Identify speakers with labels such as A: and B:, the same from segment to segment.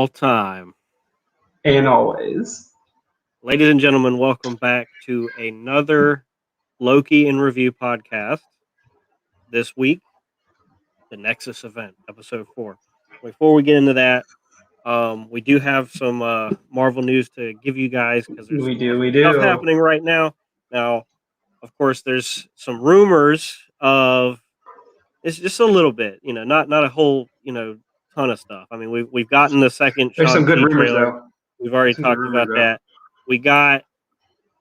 A: all time.
B: And always.
A: Ladies and gentlemen, welcome back to another Loki in Review podcast. This week, the Nexus event, episode 4. Before we get into that, we do have some Marvel news to give you guys because there's
B: We
A: some
B: do.
A: stuff happening right now. Now, of course, there's some rumors of it's just a little bit, not a whole, ton of stuff. I mean, we've gotten the second
B: There's some good
A: Shang-Chi
B: rumors,
A: trailer.
B: though.
A: We've already
B: Some good
A: talked
B: rumors,
A: about
B: though.
A: that. We got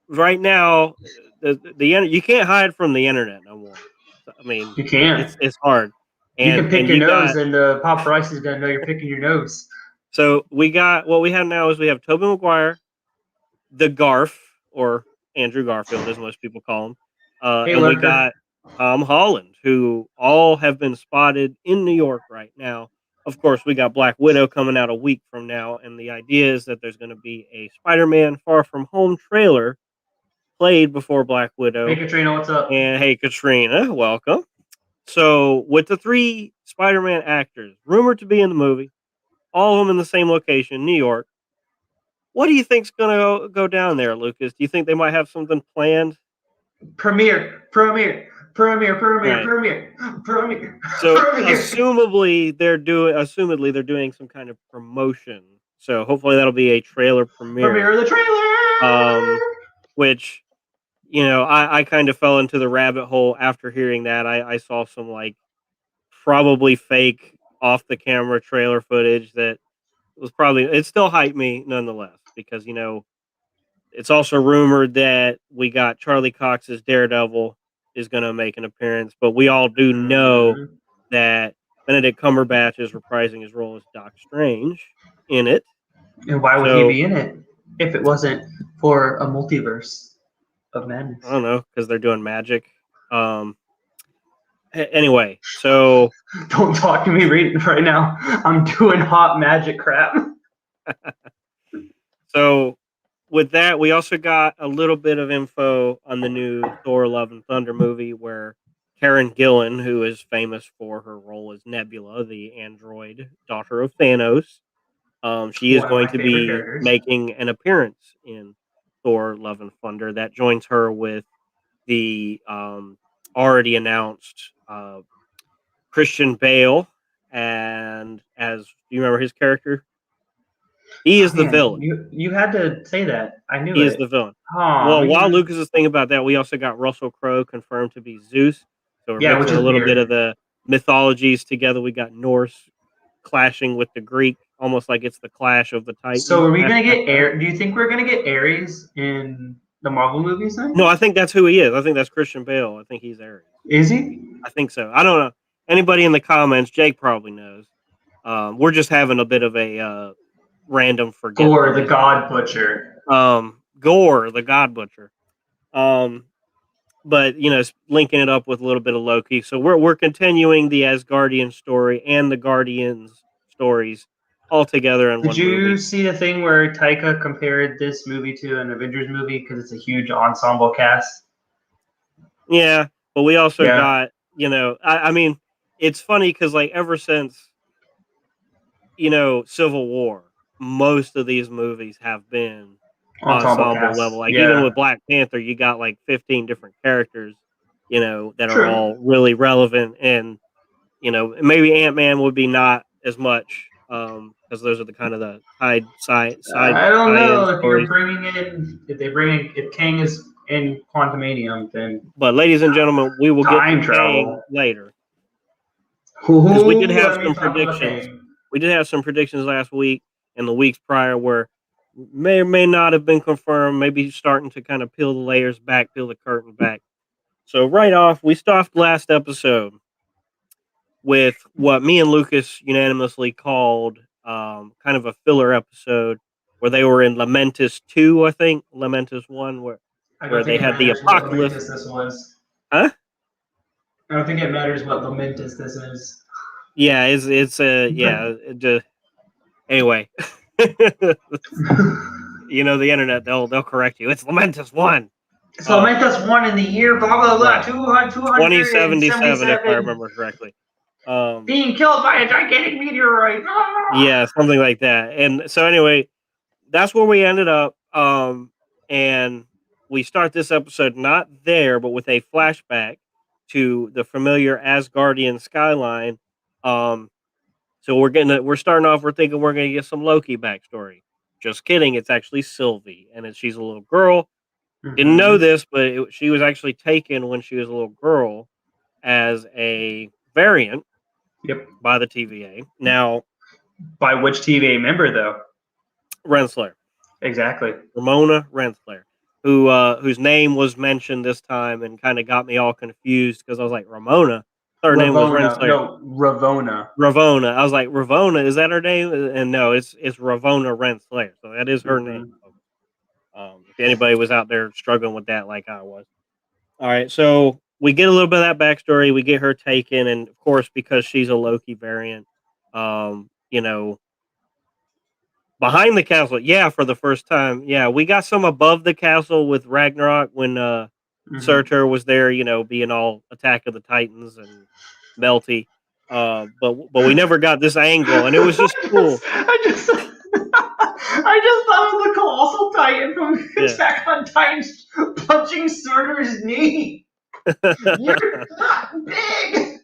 A: right now you can't hide from the internet no more. I mean,
B: You can't.
A: it's hard.
B: You can pick
A: And
B: your
A: you
B: nose,
A: got,
B: and the paparazzi's gonna know you're picking your nose.
A: so we got what we have now is we have Tobey Maguire, the Garf, or Andrew Garfield, as most people call him,
B: Hey,
A: and we
B: lurker.
A: got Tom Holland, who all have been spotted in New York right now. Of course, we got Black Widow coming out a week from now, and the idea is that there's going to be a Spider-Man Far From Home trailer played before Black Widow.
B: Hey, Katrina, what's up?
A: And hey, Katrina, welcome. So, with the 3 Spider-Man actors rumored to be in the movie, all of them in the same location, New York, what do you think's going to go down there, Lucas? Do you think they might have something planned?
B: Premiere.
A: Right. So, assumedly they're doing some kind of promotion. So, hopefully that'll be a trailer premiere.
B: Premiere the trailer.
A: Which, I kind of fell into the rabbit hole after hearing that. I saw some probably fake off the camera trailer footage that was it still hyped me nonetheless because, it's also rumored that we got Charlie Cox's Daredevil is going to make an appearance, but we all do know that Benedict Cumberbatch is reprising his role as Doc Strange in it.
B: And why would he be in it if it wasn't for a multiverse of madness?
A: I don't know, because they're doing magic. Anyway, so
B: don't talk to me right now. I'm doing hot magic crap.
A: So with that, we also got a little bit of info on the new Thor: Love and Thunder movie, where Karen Gillan, who is famous for her role as Nebula, the android daughter of Thanos, she is going to be making an appearance in Thor: Love and Thunder. That joins her with the already announced Christian Bale, and do you remember his character? He is the villain.
B: You had to say that. I knew
A: he is the villain. Well, while Lucas is thinking about that, we also got Russell Crowe confirmed to be Zeus. So we're mixing a little bit of the mythologies together. We got Norse clashing with the Greek, almost like it's the clash of the Titans.
B: So are we gonna get do you think we're gonna get Ares in the Marvel movies then?
A: No, I think that's who he is. I think that's Christian Bale. I think he's Ares.
B: Is he?
A: I think so. I don't know. Anybody in the comments? Jake probably knows. We're just having a bit of a random forget.
B: Gore the God Butcher.
A: Gore the God Butcher. But linking it up with a little bit of Loki. So we're continuing the Asgardian story and the Guardians stories all together in one movie.
B: Did you see the thing where Taika compared this movie to an Avengers movie because it's a huge ensemble cast?
A: Yeah, but we also got, I mean, it's funny because ever since, Civil War, most of these movies have been ensemble level. Even with Black Panther, you got 15 different characters, that are all really relevant. And, maybe Ant-Man would be not as much because those are the kind of the side.
B: I don't know if you're bringing in, if Kang is in Quantumanium, then.
A: But ladies and gentlemen, we will get to Kang later. Because we did have some predictions. We did have some predictions last week and the weeks prior where may or may not have been confirmed, maybe starting to kind of peel the layers back, peel the curtain back. So right off, we stopped last episode with what me and Lucas unanimously called kind of a filler episode where they were in Lamentus 2, I think. Lamentus 1, where they had the apocalypse.
B: This was.
A: Huh?
B: I don't think it matters what Lamentus this is.
A: Yeah, it's anyway. The internet, they'll correct you. It's Lamentus 1.
B: It's Lamentus 1 in the year blah blah blah 2077
A: if I remember correctly.
B: Being killed by a gigantic meteorite.
A: Yeah, something like that. And so anyway, that's where we ended up. And we start this episode not there, but with a flashback to the familiar Asgardian skyline. So we're starting off. We're thinking we're gonna get some Loki backstory. Just kidding. It's actually Sylvie, and she's a little girl. Didn't know this, but she was actually taken when she was a little girl as a variant.
B: Yep.
A: By the TVA. Now,
B: by which TVA member though?
A: Renslayer.
B: Exactly.
A: Ramona Renslayer, whose name was mentioned this time and kind of got me all confused because I was like, Ramona. Her name was Renslayer.
B: No, Ravonna.
A: Ravonna. I was like, Ravonna, is that her name? And no, it's Ravonna Renslayer. So that is her name. If anybody was out there struggling with that like I was. All right, so we get a little bit of that backstory. We get her taken, and of course, because she's a Loki variant, behind the castle. Yeah, for the first time. Yeah, we got some above the castle with Ragnarok when Surtur was there, being all Attack of the Titans and melty. But we never got this angle, and it was just cool.
B: I just thought of the colossal titan from Attack on Titans punching Surtur's knee. You're not big.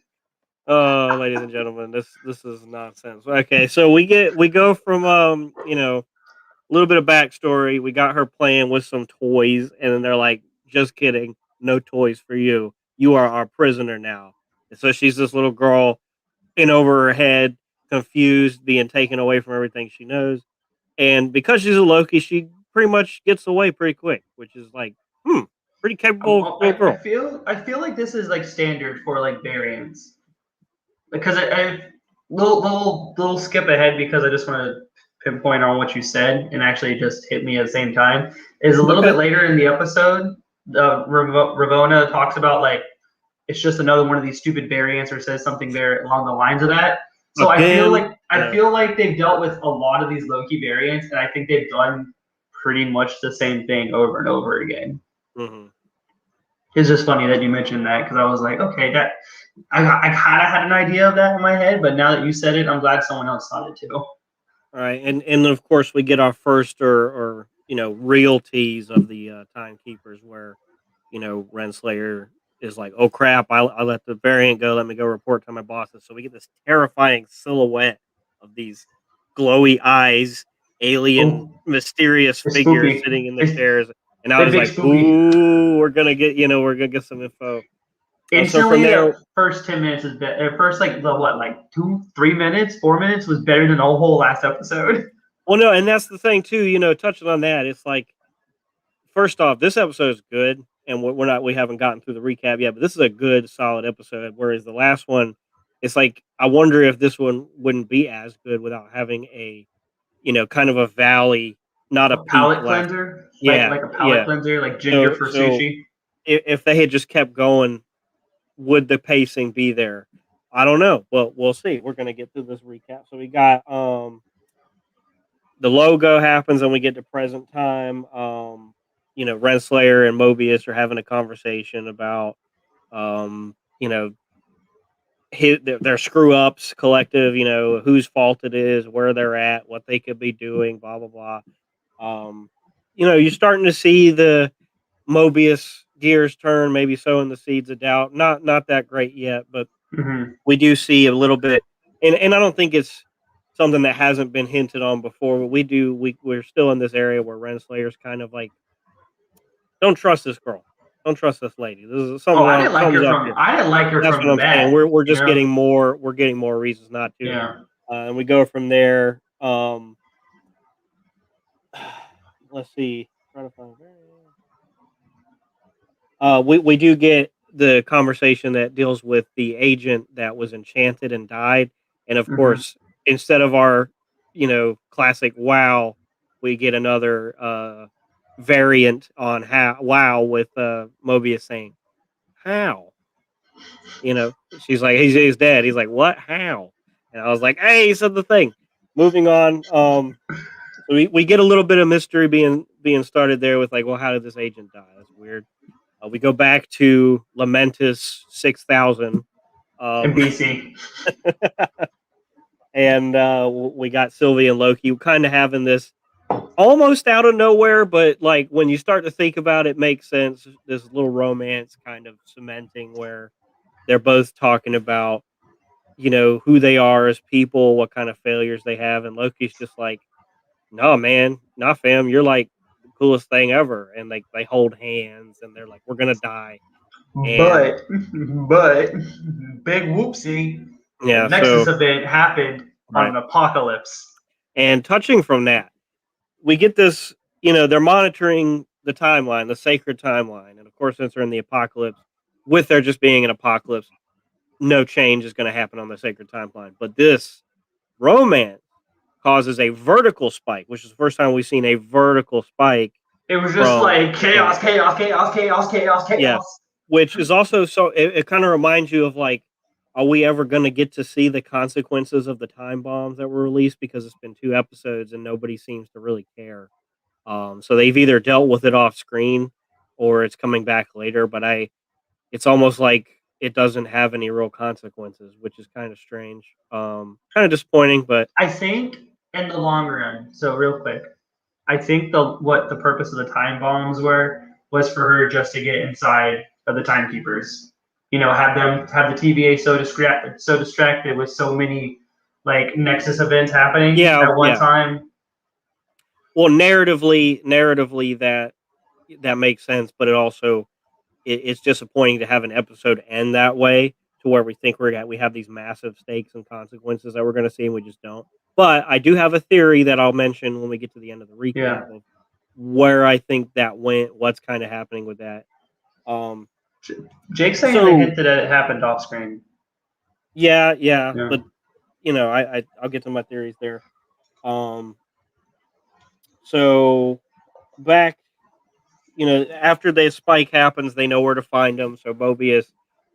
A: Oh, ladies and gentlemen, this is nonsense. Okay, so we go from a little bit of backstory. We got her playing with some toys, and then they're like, "Just kidding, no toys for you. You are our prisoner now." And so she's this little girl in over her head, confused, being taken away from everything she knows. And because she's a Loki, she pretty much gets away pretty quick, which is like, pretty capable little girl.
B: I feel like this is like standard for like variants. Because I little skip ahead because I just want to pinpoint on what you said and actually just hit me at the same time. Is a little bit later in the episode, Ravonna talks about like it's just another one of these stupid variants or says something there along the lines of that. So I feel like they've dealt with a lot of these Loki variants, and I think they've done pretty much the same thing over and over again.
A: Mm-hmm.
B: It's just funny that you mentioned that because I was like, okay, that I kind of had an idea of that in my head, but now that you said it, I'm glad someone else thought it too.
A: All right, and of course we get our first or real tease of the timekeepers where Renslayer is like, oh crap, I let the variant go, let me go report to my bosses. So we get this terrifying silhouette of these glowy eyes, alien mysterious figures sitting in the chairs, and I was like, ooh, we're gonna get some info.
B: Instantly, the first 10 minutes is better. First, like 2, 3 minutes, 4 minutes was better than the whole last episode.
A: Well, no, and that's the thing too. Touching on that, it's like, first off, this episode is good, and we haven't gotten through the recap yet, but this is a good, solid episode. Whereas the last one, it's like I wonder if this one wouldn't be as good without having a, kind of a valley, not a
B: palate cleanser. Like a palate cleanser, like ginger for sushi.
A: If they had just kept going, would the pacing be there? I don't know. Well, we'll see. We're gonna get through this recap. So we got the logo happens, and we get to present time. Renslayer and Mobius are having a conversation about their screw ups collective. Whose fault it is, where they're at, what they could be doing, blah blah blah. You're starting to see the Mobius gears turn, maybe sowing the seeds of doubt. Not that great yet, but we do see a little bit, and I don't think it's something that hasn't been hinted on before, but we're still in this area where Renslayer's kind of like, don't trust this girl, don't trust this lady. This is something.
B: I didn't like her
A: That's
B: from
A: what I'm
B: that.
A: saying. We're just getting more. We're getting more reasons not to.
B: Yeah.
A: And we go from there. Let's see. Trying to find. We do get the conversation that deals with the agent that was enchanted and died, and of course, instead of our, classic wow, we get another variant on wow with Mobius saying how. She's like, he's dead. He's like, what? How? And I was like, hey, he said the thing. Moving on. So we get a little bit of mystery being started there with like, well, how did this agent die? That's weird. We go back to Lamentus 6000.
B: In BC.
A: And we got Sylvie and Loki kind of having this almost out of nowhere, but like when you start to think about it, makes sense. This little romance kind of cementing where they're both talking about, who they are as people, what kind of failures they have, and Loki's just like, "No, man, nah, fam, you're like the coolest thing ever." And like they hold hands, and they're like, "We're gonna die." And
B: But big whoopsie, the
A: yeah,
B: Nexus
A: so
B: event happened on
A: right.
B: an apocalypse.
A: And touching from that, we get this, they're monitoring the timeline, the sacred timeline. And of course, since they're in the apocalypse, with there just being an apocalypse, no change is going to happen on the sacred timeline. But this romance causes a vertical spike, which is the first time we've seen a vertical spike
B: It was just
A: from
B: like chaos, chaos, chaos, chaos, chaos,
A: yeah,
B: chaos.
A: which is also so it kind of reminds you of like, are we ever going to get to see the consequences of the time bombs that were released? Because it's been 2 episodes and nobody seems to really care. So they've either dealt with it off screen or it's coming back later. But it's almost like it doesn't have any real consequences, which is kind of strange. Kind of disappointing, but
B: I think in the long run, so real quick, I think what the purpose of the time bombs were was for her just to get inside of the timekeepers. Have the TVA so distracted with so many like Nexus events happening
A: yeah,
B: at one
A: yeah.
B: time.
A: Well, narratively that makes sense, but it also it's disappointing to have an episode end that way to where we think we have these massive stakes and consequences that we're going to see and we just don't. But I do have a theory that I'll mention when we get to the end of the recap
B: Yeah.
A: of where I think that went, what's kind of happening with that.
B: Jake's saying they
A: So
B: hinted that it happened off screen.
A: yeah,
B: Yeah.
A: but I'll get to my theories there. Um, so back, after the spike happens, they know where to find them. So Mobius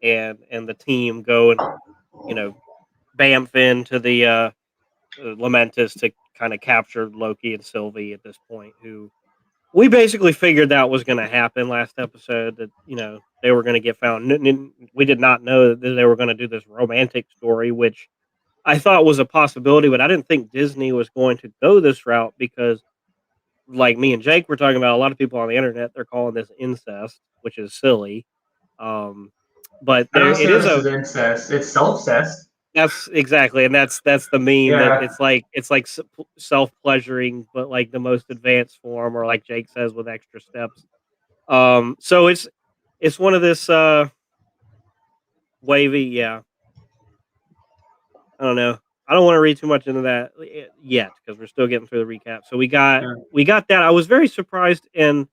A: and the team go and you know bamf into the Lamentus to kind of capture Loki and Sylvie at this point, who we basically figured that was going to happen last episode, that they were going to get found. We did not know that they were going to do this romantic story, which I thought was a possibility, but I didn't think Disney was going to go this route because, like me and Jake were talking about, a lot of people on the internet, they're calling this incest, which is silly. But
B: I
A: there
B: don't see
A: it
B: how
A: is
B: this
A: a
B: is incest. It's self-cest.
A: That's exactly, and that's the meme that
B: Yeah.
A: it's like self pleasuring, but like the most advanced form, or like Jake says, with extra steps. So it's one of this wavy, yeah. I don't know. I don't want to read too much into that yet because we're still getting through the recap. So
B: Yeah.
A: we got that. I was very surprised, and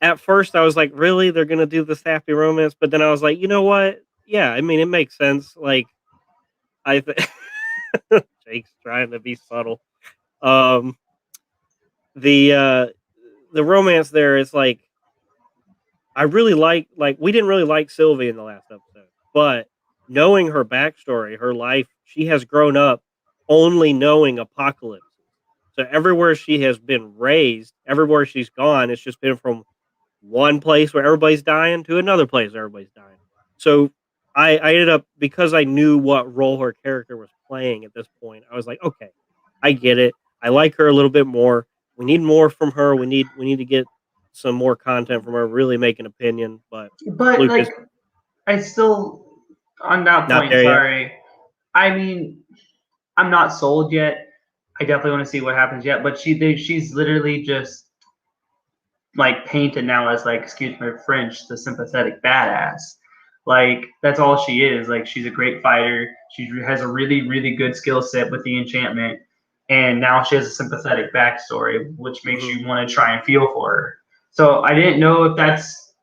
A: at first I was like, really, they're gonna do this happy romance? But then I was like, you know what? Yeah, I mean, it makes sense. Like I think Jake's trying to be subtle. Um, the romance there is like, I really like we didn't really like Sylvie in the last episode, but knowing her backstory, her life, she has grown up only knowing apocalypses. So everywhere she has been raised, everywhere she's gone, it's just been from one place where everybody's dying to another place where everybody's dying. So I ended up, because I knew what role her character was playing at this point, I was like, okay, I get it. I like her a little bit more. We need more from her. We need to get some more content from her. Really make an opinion, but
B: But
A: Lucas
B: like, I still, on that
A: not
B: point,
A: there yet.
B: sorry. I mean, I'm not sold yet. I definitely want to see what happens yet. But she's literally just like painted now as like, excuse my French, the sympathetic badass. Like that's all she is. Like she's a great fighter. She has a really really good skill set with the enchantment, and now she has a sympathetic backstory, which makes
A: Mhm.
B: you want to try and feel for her. So I didn't know if that's.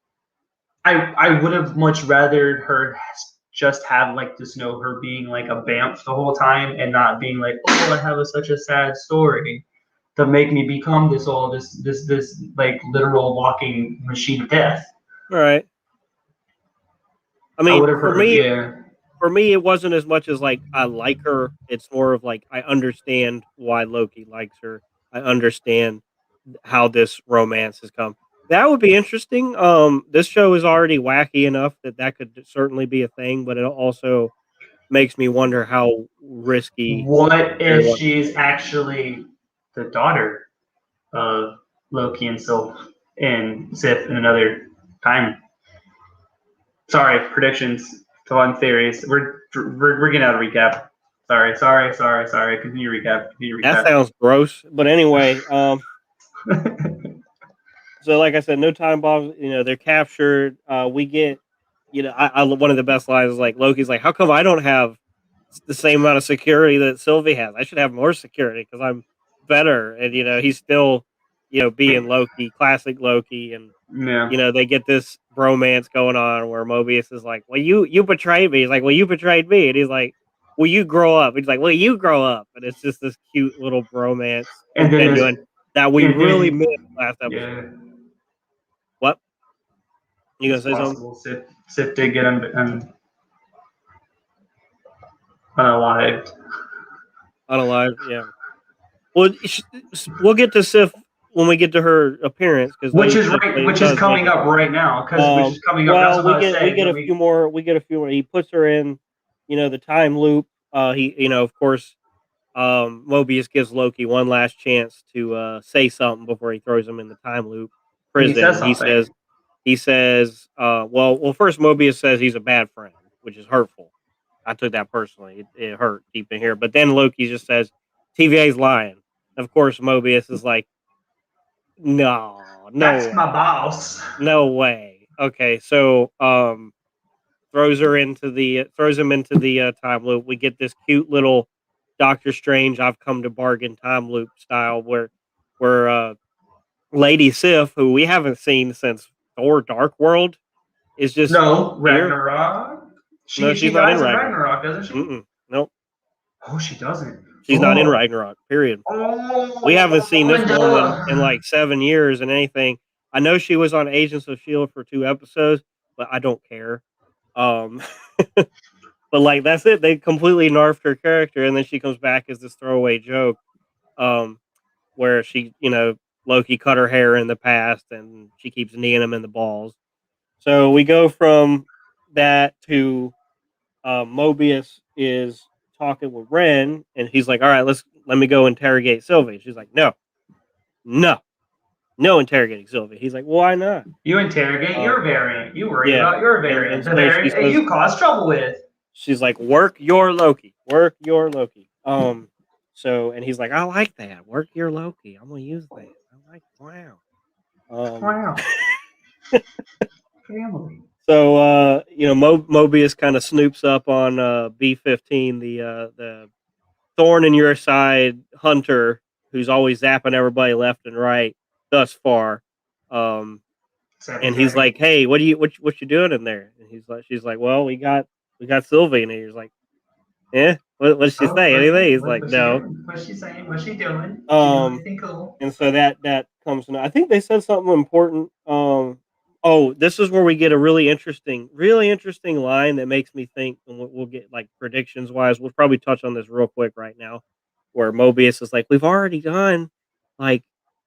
B: I would have much rather her just have like just know her being like a bamf the whole time and not being like, oh, I have such a sad story to make me become this like literal walking machine of death.
A: All right. I
B: I
A: mean,
B: would have heard, yeah.
A: for me, it wasn't as much as like I like her. It's more of like I understand why Loki likes her. I understand how this romance has come. That would be interesting. This show is already wacky enough that could certainly be a thing, but it also makes me wonder how risky.
B: What if she's actually the daughter of Loki and Sif in another time? Sorry, predictions, fun theories. We're getting out of recap. Sorry. Continue recap.
A: That sounds gross. But anyway, so like I said, no time bombs. They're captured. We get, I one of the best lines is like Loki's like, "How come I don't have the same amount of security that Sylvie has? I should have more security because I'm better." And he's still, being Loki, classic Loki, and they get this bromance going on where Mobius is like, "Well, you betrayed me." He's like, "Well, you betrayed me," and he's like, "Well, you grow up." He's like, "Well, you grow up," and it's just this cute little bromance continuing that we really missed last episode.
B: Yeah.
A: What? You gonna say something?
B: Sif did get unalived.
A: Unalived, yeah. Well, we'll get to Sif when we get to her appearance, because
B: which is coming up right now. Which is coming up.
A: Well, we get a few more. We get a few more. He puts her in, the time loop. Of course, Mobius gives Loki one last chance to say something before he throws him in the time loop prison. He says, well, first Mobius says he's a bad friend, which is hurtful. I took that personally. It hurt deep in here. But then Loki just says, TVA's lying. Of course, Mobius is like, no,
B: that's my boss.
A: No way. Okay, so throws him into the time loop. We get this cute little Doctor Strange, I've come to bargain time loop style where Lady Sif, who we haven't seen since Thor Dark World, is just
B: Ragnarok. She's not in Ragnarok, doesn't she?
A: Nope.
B: Oh, she doesn't.
A: She's not in Ragnarok. Period. We haven't seen this woman in like 7 years and anything. I know she was on Agents of S.H.I.E.L.D. for 2 episodes, but I don't care. But like that's it. They completely nerfed her character, and then she comes back as this throwaway joke, where she, Loki cut her hair in the past, and she keeps kneeing him in the balls. So we go from that to Mobius is talking with Ren, and he's like, "All right, let me go interrogate Sylvie." She's like, "No interrogating Sylvie." He's like, "Why not?
B: You interrogate your variant. You worry about your variant. The variant that you cause trouble with."
A: She's like, "Work your Loki. Work your Loki." So, and he's like, "I like that. Work your Loki. I'm gonna use that. I like wow."
B: Wow. Family.
A: So, Mobius kind of snoops up on B-15, the thorn in your side hunter who's always zapping everybody left and right thus far. And he's like, "Hey, what you doing in there?" And she's like, "Well, we got Sylvie," and he's like, "Yeah, what's she say? Anything?" He's like, "No."
B: What's she saying? What's she doing? Anything cool?
A: And so that comes to. I think they said something important. This is where we get a really interesting line that makes me think, and we'll get like predictions wise. We'll probably touch on this real quick right now, where Mobius is like, "We've already done, like,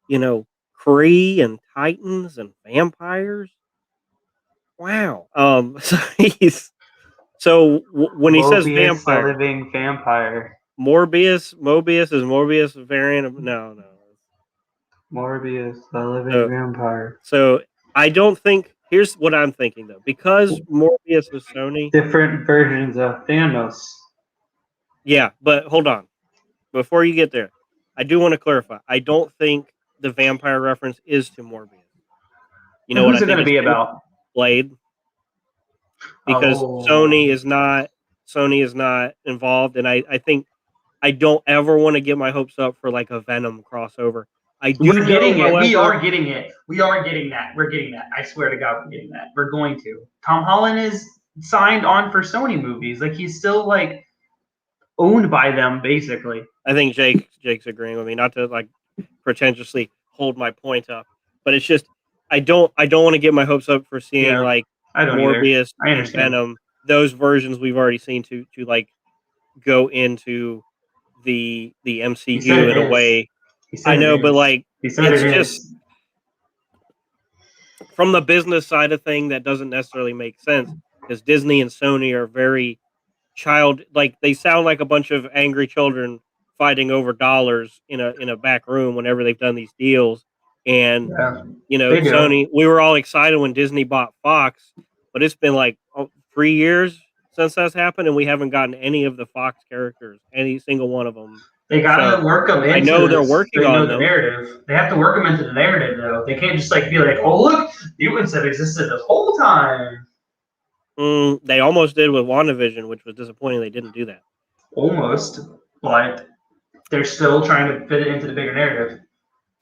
A: Kree and Titans and vampires." Wow. When he says vampire,
B: the living vampire.
A: Mobius is Morbius a variant of no.
B: Morbius, the living vampire.
A: So I don't think. Here's what I'm thinking though, because Morbius is Sony.
B: Different versions of Thanos.
A: Yeah, but hold on. Before you get there, I do want to clarify. I don't think the vampire reference is to Morbius. You know
B: who's it going to be about?
A: Blade. Because Sony is not involved, and I think I don't ever want to get my hopes up for like a Venom crossover.
B: We're getting it. We are getting it. We are getting that. We're getting that. I swear to God, we're getting that. We're going to. Tom Holland is signed on for Sony movies. Like he's still like owned by them, basically.
A: I think Jake's agreeing with me, not to like pretentiously hold my point up, but it's just I don't want to get my hopes up for seeing like Morbius and Venom, those versions we've already seen to like go into the MCU in a way. I know, but like it's just from the business side of thing that doesn't necessarily make sense because Disney and Sony are very like they sound like a bunch of angry children fighting over dollars in a back room whenever they've done these deals. And
B: they do.
A: Sony, we were all excited when Disney bought Fox, but it's been like 3 years since that's happened, and we haven't gotten any of the Fox characters, any single one of them.
B: They gotta work them into.
A: I know they're working on
B: the narrative. They have to work them into the narrative, though. They can't just like be like, "Oh, look, mutants have existed this whole time."
A: They almost did with WandaVision, which was disappointing. They didn't do that.
B: Almost, but they're still trying to fit it into the bigger narrative.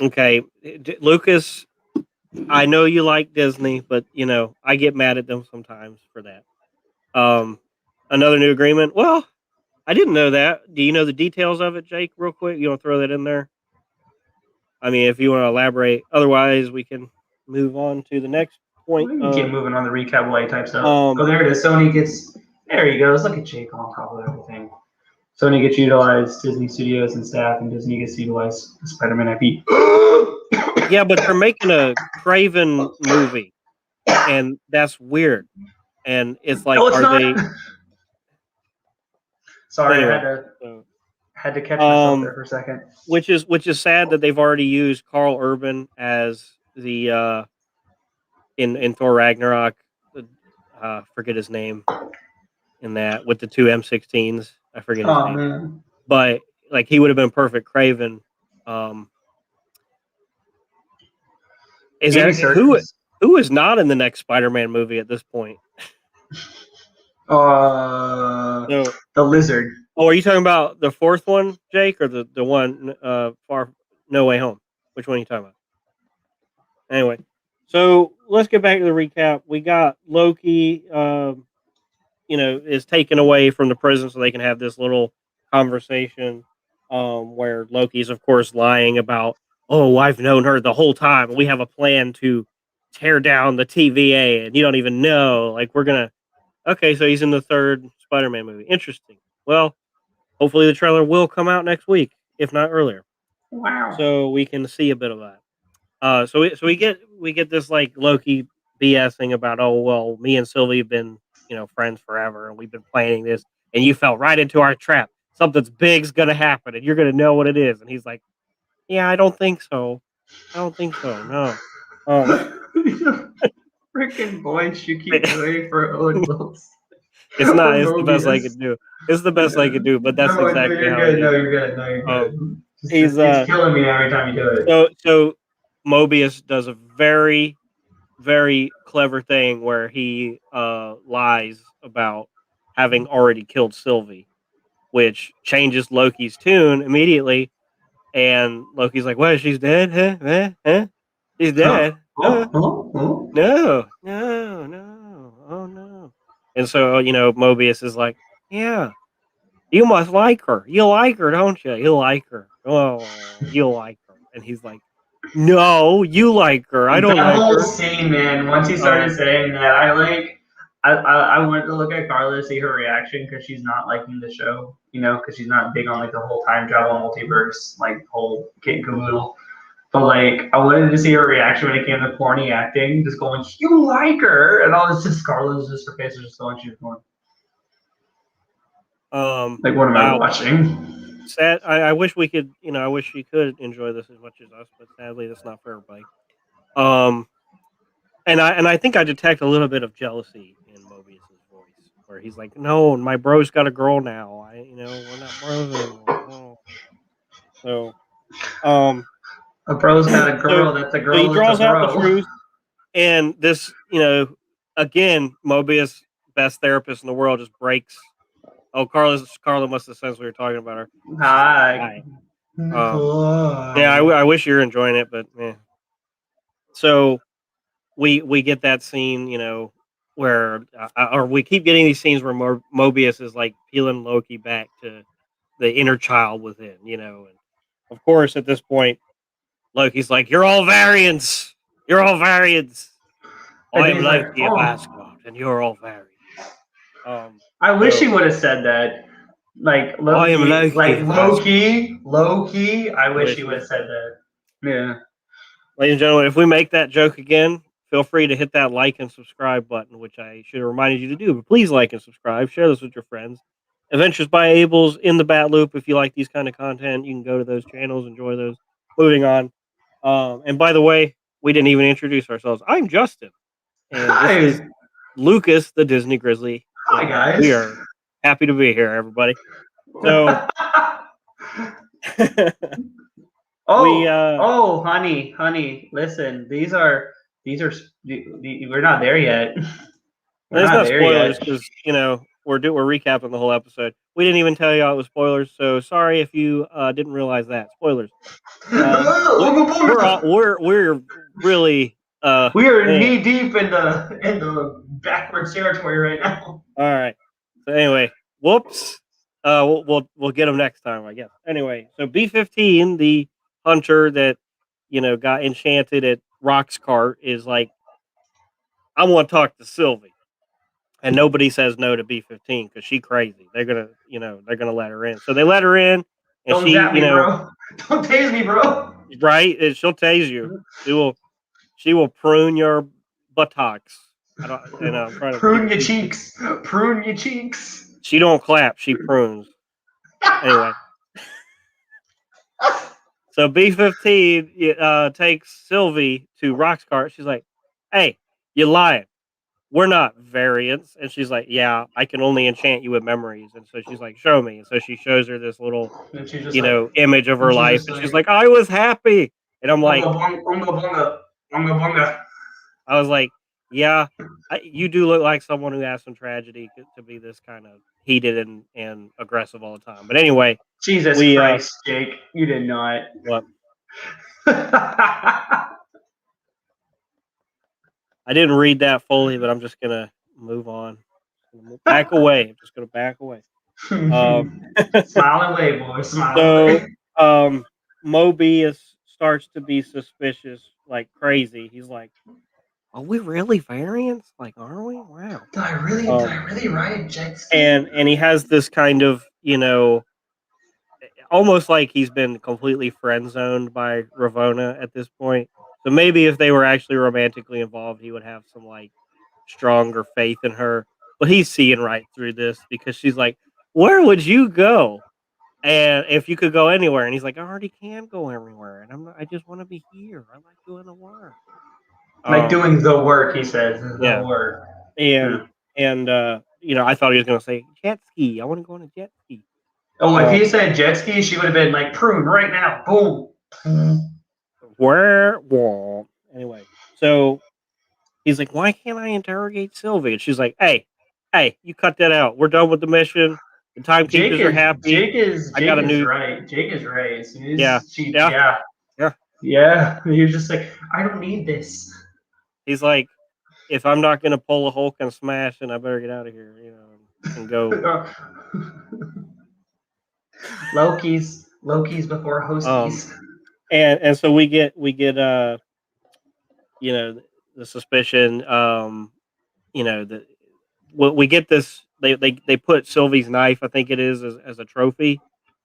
A: Okay, Lucas, I know you like Disney, but I get mad at them sometimes for that. Another new agreement. Well, I didn't know that. Do you know the details of it, Jake? Real quick, you want to throw that in there? I mean, if you want to elaborate. Otherwise, we can move on to the next point.
B: We can keep moving on the recap light type stuff. Oh, there it is. Sony gets. There he goes. Look at Jake on top of everything. Sony gets utilized Disney Studios and staff, and Disney gets utilized Spider-Man IP.
A: Yeah, but they're making a Craven movie, and that's weird. And it's like, they?
B: Sorry, anyway, I had to catch myself there for a second.
A: Which is sad that they've already used Carl Urban as the in Thor Ragnarok. Forget his name in that with the 2 M16s. I forget his name.
B: Man.
A: But like he would have been perfect Craven. Is that who is not in the next Spider-Man movie at this point?
B: The Lizard.
A: Oh, are you talking about the fourth one, Jake, or the one Far No Way Home? Which one are you talking about? Anyway, so let's get back to the recap. We got Loki, is taken away from the prison so they can have this little conversation where Loki's, of course, lying about, oh, I've known her the whole time. We have a plan to tear down the TVA, and you don't even know. Like, we're going to... Okay, so he's in the third Spider-Man movie. Interesting. Well, hopefully the trailer will come out next week, if not earlier.
B: Wow.
A: So we can see a bit of that. So we get this like Loki BSing about, oh, well, me and Sylvie have been, friends forever, and we've been planning this, and you fell right into our trap. Something's big's gonna happen, and you're gonna know what it is. And he's like, yeah, I don't think so. No.
B: Freaking voice you keep doing for Owen Wilson.
A: It's not. It's the best I could do. It's the best I could do. But that's exactly how it is.
B: No, you're good. It's killing me every time you do it.
A: So Mobius does a very, very clever thing where he lies about having already killed Sylvie, which changes Loki's tune immediately. And Loki's like, "What? She's dead? Huh? She's dead? No. Oh no!" And so Mobius is like, "Yeah, you must like her. You like her, don't you? You like her. Oh, you like her." And he's like, "No, you like her. I don't like her."
B: That whole scene, man. Once he started saying that, I went to look at Carla to see her reaction because she's not liking the show, because she's not big on like the whole time travel multiverse, like whole kit and caboodle. But like, I wanted to see her reaction when it came to corny acting, just going, "You like her," and all this. Just Carla's just her face was just going, she's going. Like, what am I watching?
A: Sad. I wish we could, I wish you could enjoy this as much as us, but sadly, that's not for everybody. And I think I detect a little bit of jealousy in Mobius's voice, where he's like, "No, my bro's got a girl now. We're not bros anymore." Oh. So,
B: a bro's got a girl. That's a girl.
A: So he draws out the truth, and this, again, Mobius, best therapist in the world, just breaks. Oh, Carla must have sensed we were talking about her.
B: Hi.
A: Yeah, I wish you're enjoying it, but yeah. So we get that scene, where or we keep getting these scenes where Mobius is like peeling Loki back to the inner child within, and of course at this point Loki's like, "You're all variants. You're all variants. I am Loki of Asgard, and you're all variants."
B: I wish he would have said that. Like Loki,
A: I am Loki.
B: Like Loki. I wish he would have said that. Yeah.
A: Ladies and gentlemen, if we make that joke again, feel free to hit that like and subscribe button, which I should have reminded you to do. But please like and subscribe. Share this with your friends. Adventures by Abel's in the Bat Loop. If you like these kind of content, you can go to those channels, enjoy those. Moving on. And by the way, we didn't even introduce ourselves. I'm Justin, and this is Lucas, the Disney Grizzly.
B: Hi, guys.
A: We are happy to be here, everybody. So,
B: honey, listen. We're not there yet.
A: There's no spoilers because we're recapping the whole episode. We didn't even tell y'all it was spoilers, so sorry if you didn't realize that. Spoilers. We're really
B: we are knee deep in the backwards territory right now.
A: All right. So anyway, whoops. We'll get them next time, I guess. Anyway, so B-15, the hunter that got enchanted at Rock's cart, is like, I want to talk to Sylvie, and nobody says no to B-15 because she's crazy. They're gonna let her in. So they let her in, and
B: don't zap me, bro. Don't tase me, bro.
A: Right? She'll tase you. She will prune your buttocks. I'm trying to
B: prune your cheeks. Prune your cheeks.
A: She don't clap. She prunes. Anyway. So B-15 takes Sylvie to Rock's cart. She's like, "Hey, you lying. We're not variants." And she's like, "Yeah, I can only enchant you with memories." And so she's like, "Show me." And so she shows her this little, image of her life. And she's like, "I was happy." And I'm like,
B: bunga.
A: I was like, yeah, you do look like someone who has some tragedy to be this kind of heated and aggressive all the time. But anyway,
B: Jesus Christ, Jake, you did not.
A: What? I didn't read that fully, but I'm just gonna move on. Back away. I'm just gonna back away.
B: Smile away, boy. Smile away.
A: Mobius starts to be suspicious, like crazy. He's like, "Are we really variants? Like, are we? Wow."
B: Did I really ride jet ski?
A: And he has this kind of, almost like he's been completely friend zoned by Ravonna at this point. So maybe if they were actually romantically involved, he would have some like stronger faith in her. But he's seeing right through this because she's like, "Where would you go? And if you could go anywhere?" And he's like, "I already can go everywhere, and I just want to be here. I like doing the work."
B: Like doing the work, he says. The work.
A: And I thought he was going to say jet ski. I want to go on a jet ski.
B: Oh, if he said jet ski, she would have been like, prune right now. Boom.
A: Anyway, so he's like, "Why can't I interrogate Sylvie?" And she's like, Hey, you cut that out. We're done with the mission. The timekeepers are happy.
B: Jake is right. Jake is right. As soon as
A: yeah.
B: He was just like, I don't need this.
A: He's like, if I'm not gonna pull a Hulk and smash, then I better get out of here, and go.
B: Loki's before Hoskies.
A: And so we get the suspicion. We get this. They put Sylvie's knife, I think it is, as a trophy.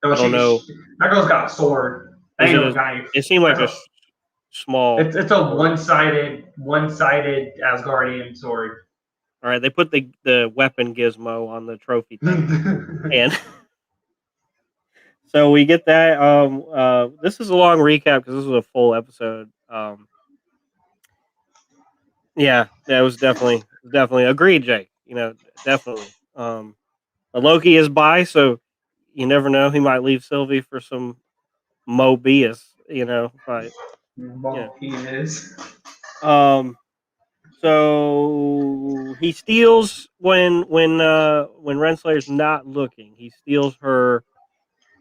A: I don't know.
B: That girl's got a sword. Ain't no knife.
A: It seemed like a small.
B: It's a one-sided Asgardian sword.
A: All right, they put the weapon gizmo on the trophy thing, and so we get that. This is a long recap because this was a full episode. Yeah, that was definitely agreed, Jake. Definitely. Loki is bi, so you never know. He might leave Sylvie for some Mobius. But so he steals when Renslayer's not looking. He steals her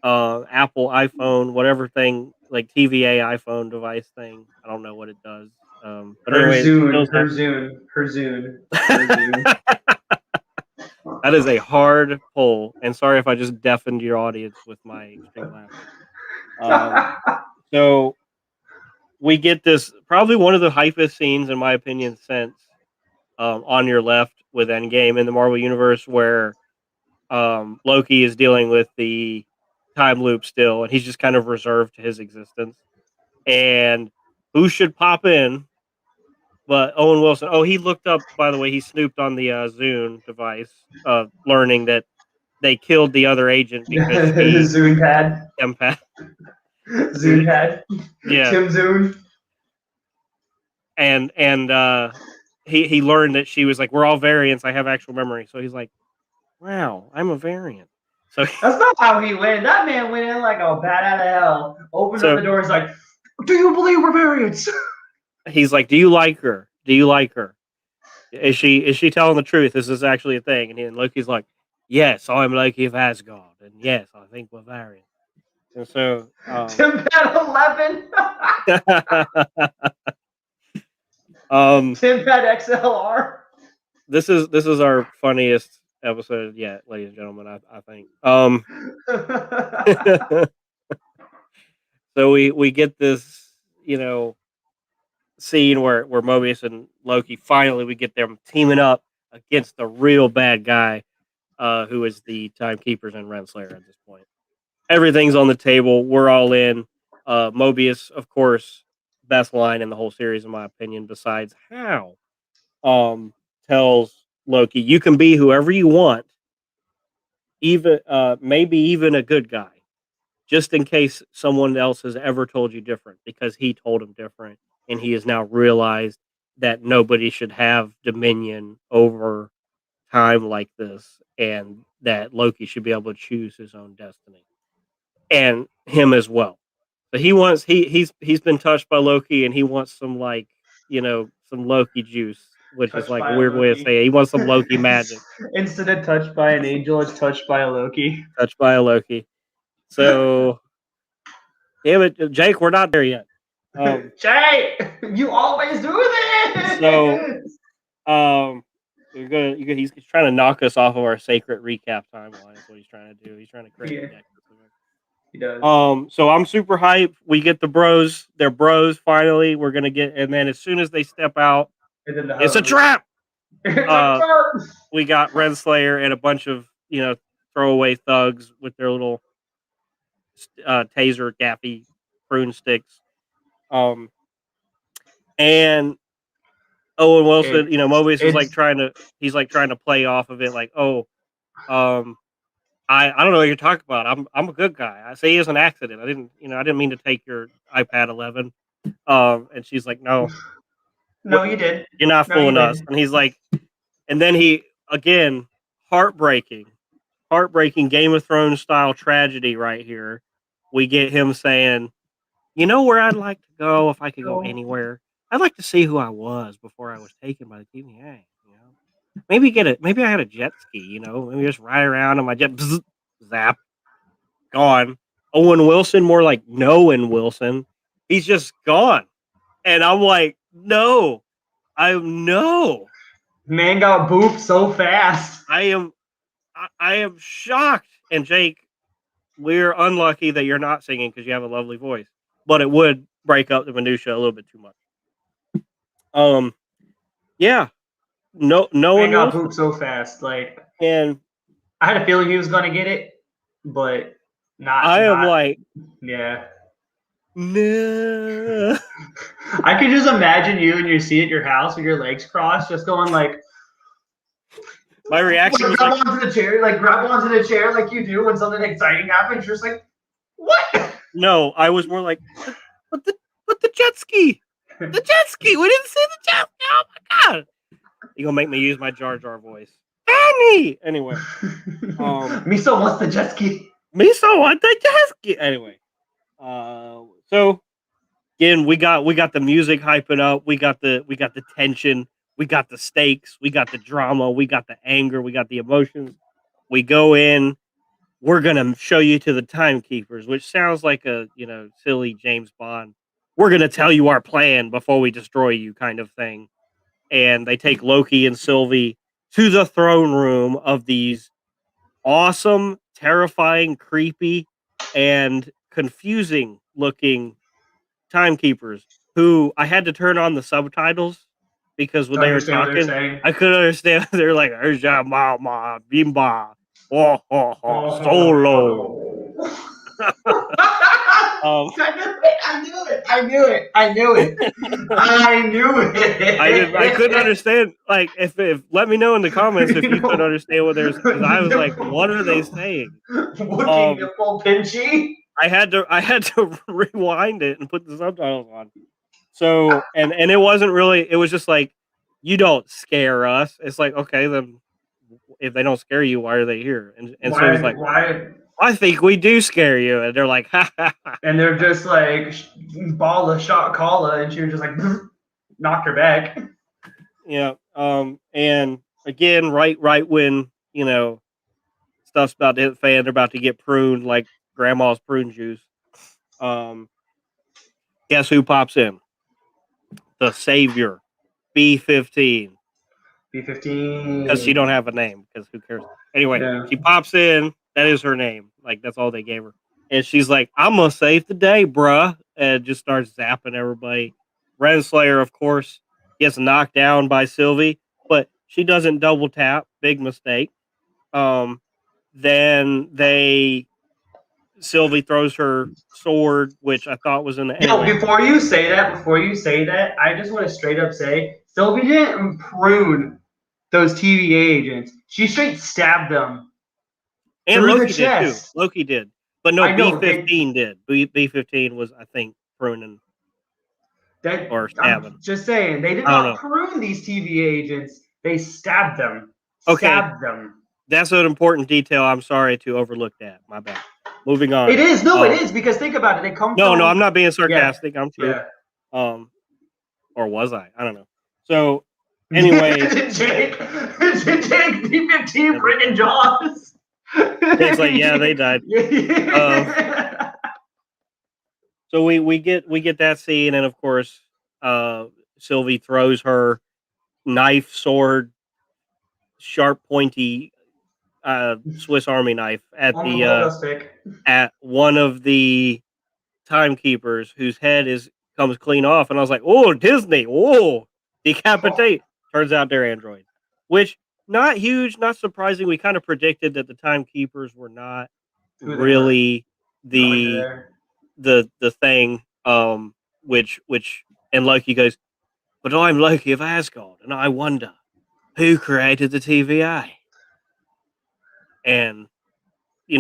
A: Apple iPhone, whatever thing, like TVA iPhone device thing. I don't know what it does. But
B: her
A: anyway,
B: Zune.
A: That is a hard pull, and sorry if I just deafened your audience with my extreme laugh. So we get this, probably one of the hypest scenes, in my opinion, since On Your Left with Endgame in the Marvel Universe, where Loki is dealing with the time loop still, and he's just kind of reserved to his existence. And who should pop in but Owen Wilson? Oh, he looked up, by the way, he snooped on the Zune device, learning that they killed the other agent because he
B: Zunpad. Zunpad.
A: Yeah.
B: Tim Zun.
A: And he learned that she was like, we're all variants. I have actual memory. So he's like, wow, I'm a variant. So
B: that's not how he went. That man went in like a bat out of hell. Opened up the door. He's like, do you believe we're variants?
A: He's like, do you like her? Do you like her? Is she telling the truth? Is this actually a thing? And Loki's like, yes, I'm Loki of Asgard, and yes, I think we're variants. And so
B: Timpad
A: 11.
B: Timpad XLR.
A: This is our funniest episode yet, ladies and gentlemen. I think. So we get this, scene where Mobius and Loki finally we get them teaming up against the real bad guy, who is the Timekeepers and Renslayer at this point. Everything's on the table. We're all in. Mobius, of course, best line in the whole series, in my opinion, besides how, tells Loki, you can be whoever you want, even maybe even a good guy, just in case someone else has ever told you different, because he told him different, and he has now realized that nobody should have dominion over time like this, and that Loki should be able to choose his own destiny, and him as well. So he's been touched by Loki, and he wants some some Loki juice, which is like a weird way of saying it. He wants some Loki magic.
B: Instead of touched by an angel, it's touched by a Loki.
A: Touched by a Loki. So, damn it, Jake, we're not there yet.
B: Jake, you always do this.
A: So, he's trying to knock us off of our sacred recap timeline. That's what he's trying to do. He's trying to create a deck.
B: He does.
A: So I'm super hyped. We get the bros. They're bros finally. We're gonna get, and then as soon as they step out, it's a trap. We got Renslayer and a bunch of throwaway thugs with their little taser gaffy prune sticks. And Owen Wilson, Mobius is trying to play off of it, like, I don't know what you're talking about. I'm a good guy. I say it's an accident. I didn't mean to take your iPad 11. And she's like, no,
B: you did.
A: You're not fooling us. And he's like, and then he again, heartbreaking Game of Thrones style tragedy right here. We get him saying, you know where I'd like to go if I could go anywhere? I'd like to see who I was before I was taken by the TVA. Maybe I had a jet ski, maybe just ride around on my jet, bzz, zap, gone. Owen Wilson, more like Nolan Wilson. He's just gone. And I'm like, no.
B: Man got booped so fast.
A: I am shocked. And Jake, we're unlucky that you're not singing because you have a lovely voice. But it would break up the minutia a little bit too much. Yeah. No one
B: got pooped so fast. Like,
A: and
B: I had a feeling he was gonna get it, but not. Yeah.
A: No.
B: I could just imagine you in your seat at your house with your legs crossed, just going like.
A: My reaction was
B: grab onto the chair, like you do when something exciting happens. You're just like, what?
A: No, I was more like, but the jet ski. The jet ski. We didn't see the jet ski. Oh my god. You're gonna make me use my Jar Jar voice. Danny! Anyway.
B: Miso wants the jet ski.
A: Miso wants the jet ski. Anyway. So again, we got the music hyping up, we got the tension, we got the stakes, we got the drama, we got the anger, we got the emotions. We go in, we're gonna show you to the Timekeepers, which sounds like a silly James Bond. We're gonna tell you our plan before we destroy you kind of thing. And they take Loki and Sylvie to the throne room of these awesome, terrifying, creepy, and confusing looking Timekeepers, who I had to turn on the subtitles because when they were talking, I couldn't understand. They're like, "Mama, Bimba, oh, solo."
B: I knew it.
A: I couldn't understand. Like, if let me know in the comments if you could understand what there's, because I was like, what are they saying?
B: Looking nipple pinchy.
A: I had to rewind it and put the subtitles on. So and it wasn't really. It was just like, you don't scare us. It's like, okay, then if they don't scare you, why are they here? And so he's like,
B: why?
A: I think we do scare you. And they're like, ha ha ha.
B: And they're just like, ball of shot Kala, and she was just like, knocked her back.
A: Yeah. And again, right when, stuff's about to hit the fan, they're about to get pruned like grandma's prune juice. Guess who pops in? The savior, B-15.
B: B-15.
A: Because she don't have a name. Because who cares? Anyway, She pops in. That is her name. Like, that's all they gave her. And she's like, I'm gonna save the day, bruh. And just starts zapping everybody. Renslayer, of course, gets knocked down by Sylvie, but she doesn't double tap. Big mistake. Then Sylvie throws her sword, which I thought was in the
B: anyway. Before you say that, I just want to straight up say, Sylvie didn't prune those TVA agents. She straight stabbed them.
A: And Loki did too. Loki did. But no, B-15 did. B-15 was, I think, pruning. Or stabbing.
B: I'm just saying, they did not prune these TVA agents. They stabbed them. Stabbed them.
A: That's an important detail. I'm sorry to overlook that. My bad. Moving on.
B: It is. No, it is, because think about it. They come
A: from... No, I'm not being sarcastic. Yeah. I'm true. Yeah. Or was I? I don't know. So, anyway.
B: Jake, B-15 bringing Jaws.
A: It's like, yeah, they died. So we get that scene, and of course, Sylvie throws her knife, sword, sharp, pointy Swiss Army knife at at one of the timekeepers, whose head comes clean off, and I was like, oh, Disney, oh, decapitate. Turns out they're androids, which, not huge, not surprising. We kind of predicted that the timekeepers were not really the thing, which and Loki goes, but I'm Loki of Asgard, and I wonder who created the TVA. And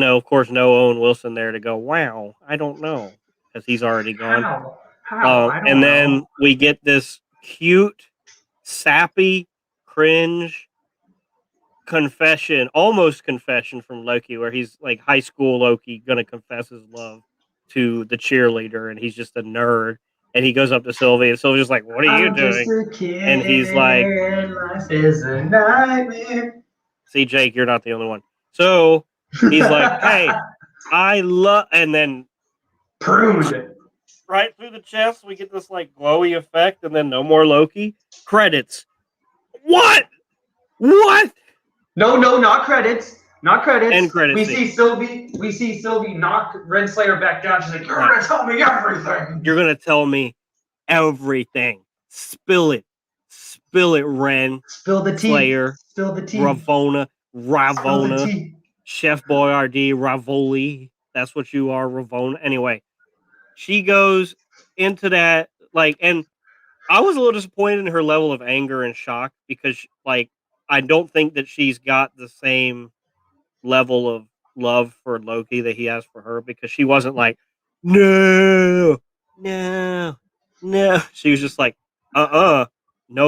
A: of course, no Owen Wilson there to go, wow, I don't know, because he's already gone.
B: How?
A: And then we get this cute, sappy, cringe almost confession from Loki, where he's like high school Loki gonna confess his love to the cheerleader, and he's just a nerd, and he goes up to Sylvie, and Sylvie's like, what are you doing? And he's like, life is a nightmare. See, Jake, you're not the only one. So he's like, hey, I love, and then
B: pruned
A: right through the chest, we get this like glowy effect, and then no more Loki. Credits. What?
B: No, not credits. Not credits.
A: End credits.
B: We see Sylvie knock Renslayer back down. She's like, you're gonna tell me everything.
A: You're gonna tell me everything. Spill it, Ren.
B: Spill the tea.
A: Slayer.
B: Spill the tea.
A: Ravonna. Chef Boyardee, Ravoli. That's what you are, Ravonna. Anyway, she goes into that, like, and I was a little disappointed in her level of anger and shock, because, like, I don't think that she's got the same level of love for Loki that he has for her, because she wasn't like, no. She was just like, no,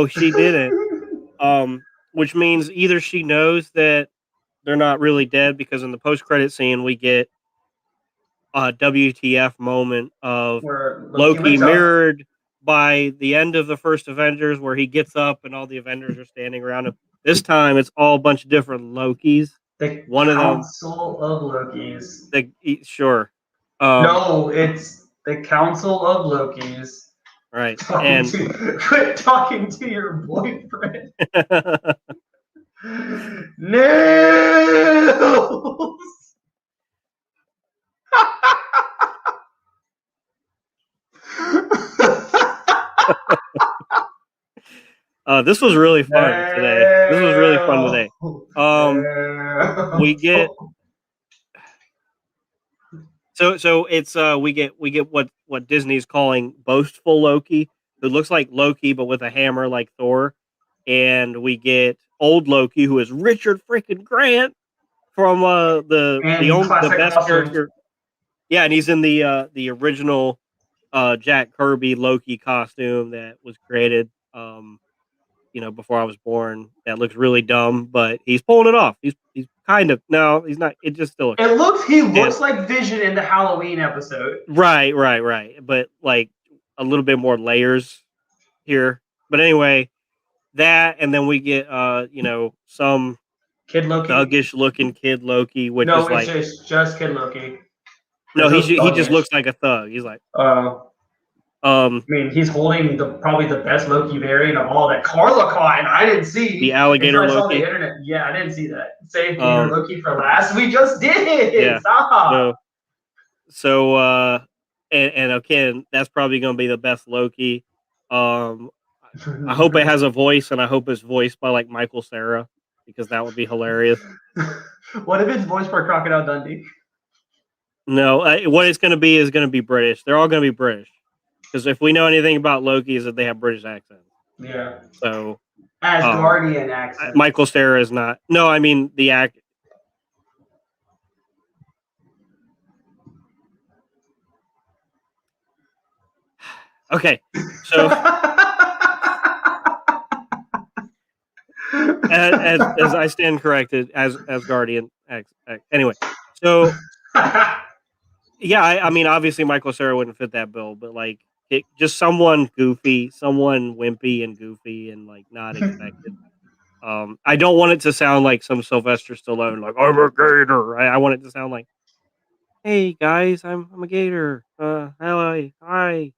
A: she didn't. Which means either she knows that they're not really dead, because in the post-credit scene we get a WTF moment of Loki mirrored by the end of the first Avengers, where he gets up and all the Avengers are standing around him. This time it's all a bunch of different Lokis.
B: One of them, Council of Lokis.
A: Sure.
B: No, it's the Council of Lokis.
A: Right.
B: Quit talking to your boyfriend. No.
A: This was really fun today. We get So it's we get what Disney's calling boastful Loki, who looks like Loki but with a hammer like Thor, and we get old Loki, who is Richard freaking Grant from the best
B: costume.
A: character. Yeah, and he's in the original Jack Kirby Loki costume that was created before I was born. That looks really dumb, but he's pulling it off. He's kind of no, he's not. It just still looks.
B: He looks like Vision in the Halloween episode.
A: Right. But like a little bit more layers here. But anyway, that and then we get some
B: Kid Loki,
A: thuggish looking Kid Loki, which is like
B: it's just Kid Loki.
A: No, he just looks like a thug. He's like
B: I mean, he's holding probably the best Loki variant of all that Carla caught, and I didn't see
A: the alligator
B: Loki.
A: Loki.
B: On the internet. Yeah, I didn't see that. Save your Loki for last. We just did. Yeah. Stop.
A: So and again, that's probably going to be the best Loki. I hope it has a voice, and I hope it's voiced by like Michael Cera, because that would be hilarious.
B: What if it's voiced by Crocodile Dundee?
A: No, what it's going to be is going to be British. They're all going to be British. Because if we know anything about Loki, is that they have British accents.
B: Yeah.
A: So
B: Asgardian accent.
A: Michael Cera is not. No, I mean the act. Okay, so as I stand corrected, as Guardian. Anyway, so yeah, I mean, obviously Michael Cera wouldn't fit that bill, but like just someone goofy, someone wimpy and goofy and like not expected. I don't want it to sound like some Sylvester Stallone, like I'm a gator. I want it to sound like, hey guys, I'm a gator. Hello, hi.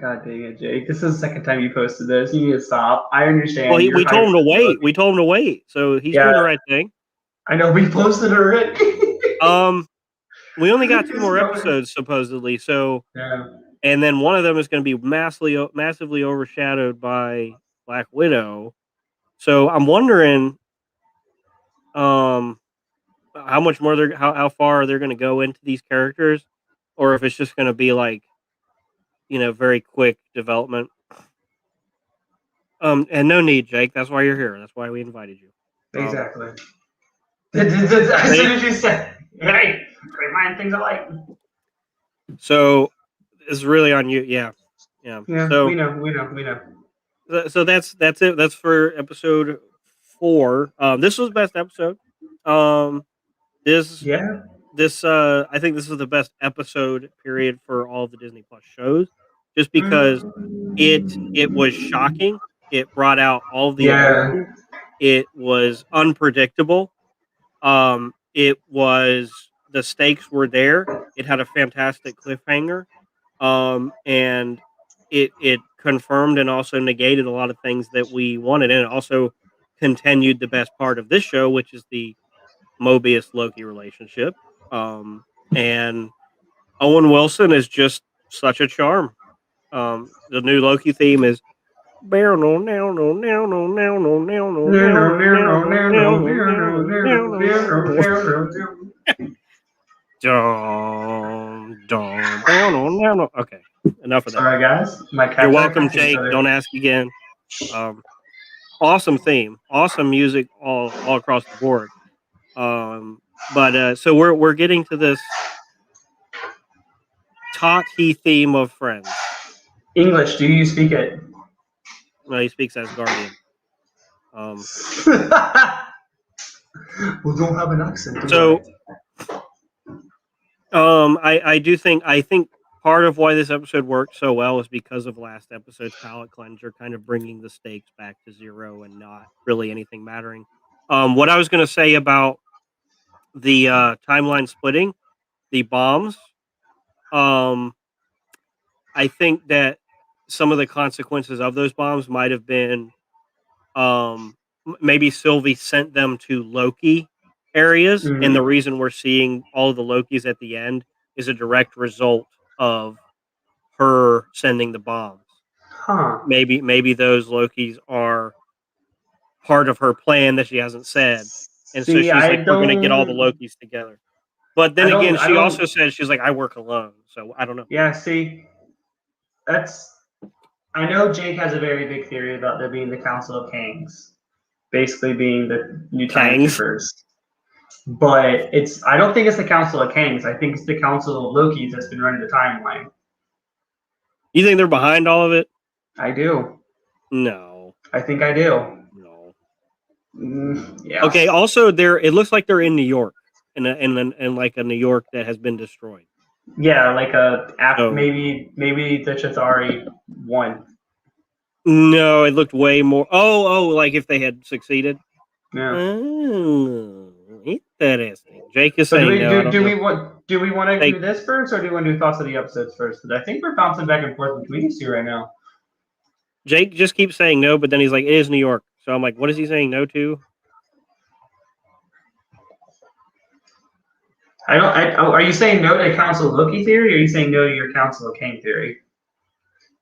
B: God dang it, Jake! This is the second time you posted this. You need to stop. I understand.
A: Well, we told him to wait. We told him to wait, so he's doing the right thing.
B: I know we posted already.
A: We only got 2 more episodes supposedly, so
B: yeah.
A: And then one of them is going to be massively overshadowed by Black Widow. So I'm wondering, how much more how far they're going to go into these characters, or if it's just going to be like, very quick development. And no need, Jake. That's why you're here. That's why we invited you.
B: Exactly. As soon as you said, "Hey, remind things I like."
A: So it's really on you. Yeah.
B: So we know.
A: So that's it. That's for episode 4. This was the best episode. This I think this was the best episode period for all of the Disney Plus shows, just because it was shocking. It brought out all of the emotions. It was unpredictable. It was, the stakes were there. It had a fantastic cliffhanger. And it confirmed and also negated a lot of things that we wanted, and it also continued the best part of this show, which is the Mobius Loki relationship. And Owen Wilson is just such a charm. The new Loki theme is okay, enough of that.
B: All right, guys.
A: You're welcome, Jake. Don't ask again. Awesome theme, awesome music all across the board. But so we're getting to this Tati theme of Friends.
B: English, do you speak it?
A: No, he speaks as Guardian.
B: We don't have an accent.
A: So, I think part of why this episode worked so well is because of last episode's palate cleanser, kind of bringing the stakes back to 0 and not really anything mattering. What I was going to say about the timeline splitting, the bombs, I think that some of the consequences of those bombs might have been, maybe Sylvie sent them to Loki areas, and the reason we're seeing all of the Lokis at the end is a direct result of her sending the bombs. Maybe those Lokis are part of her plan that she hasn't said. And so she's like, we're going to get all the Lokis together. But then again, she also said, she's like, I work alone. So I don't know.
B: Yeah, see, I know Jake has a very big theory about there being the Council of Kangs, basically being the new Time Troopers. But I don't think it's the Council of Kangs. I think it's the Council of Lokis that's been running the timeline.
A: You think they're behind all of it?
B: I do.
A: No.
B: I think I do.
A: No.
B: Yeah.
A: Okay. Also, it looks like they're in New York, in like a New York that has been destroyed.
B: Yeah, like maybe the Chitauri won.
A: No, it looked way more. Oh, like if they had succeeded.
B: Yeah.
A: Oh, interesting. Jake is saying no.
B: Do we want to do this first, or do we want to do thoughts of the episodes first? Because I think we're bouncing back and forth between these two right now.
A: Jake just keeps saying no, but then he's like, "It is New York." So I'm like, "What is he saying no to?"
B: Are you saying no to Council of Loki theory, or are you saying no to your Council of Kang theory?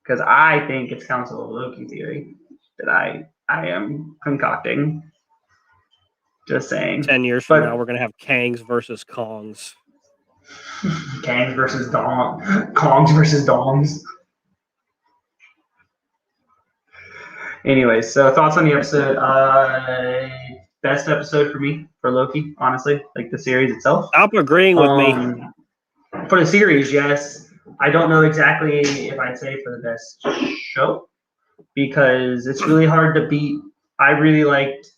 B: Because I think it's Council of Loki theory that I am concocting. Just saying.
A: 10 years from now, we're gonna have Kangs versus Kongs.
B: Kangs versus Kongs versus Dongs. Anyways, so thoughts on the episode. Best episode for me, for Loki, honestly, like the series itself.
A: Stop agreeing with me.
B: For the series, yes. I don't know exactly if I'd say for the best show, because it's really hard to beat. I really liked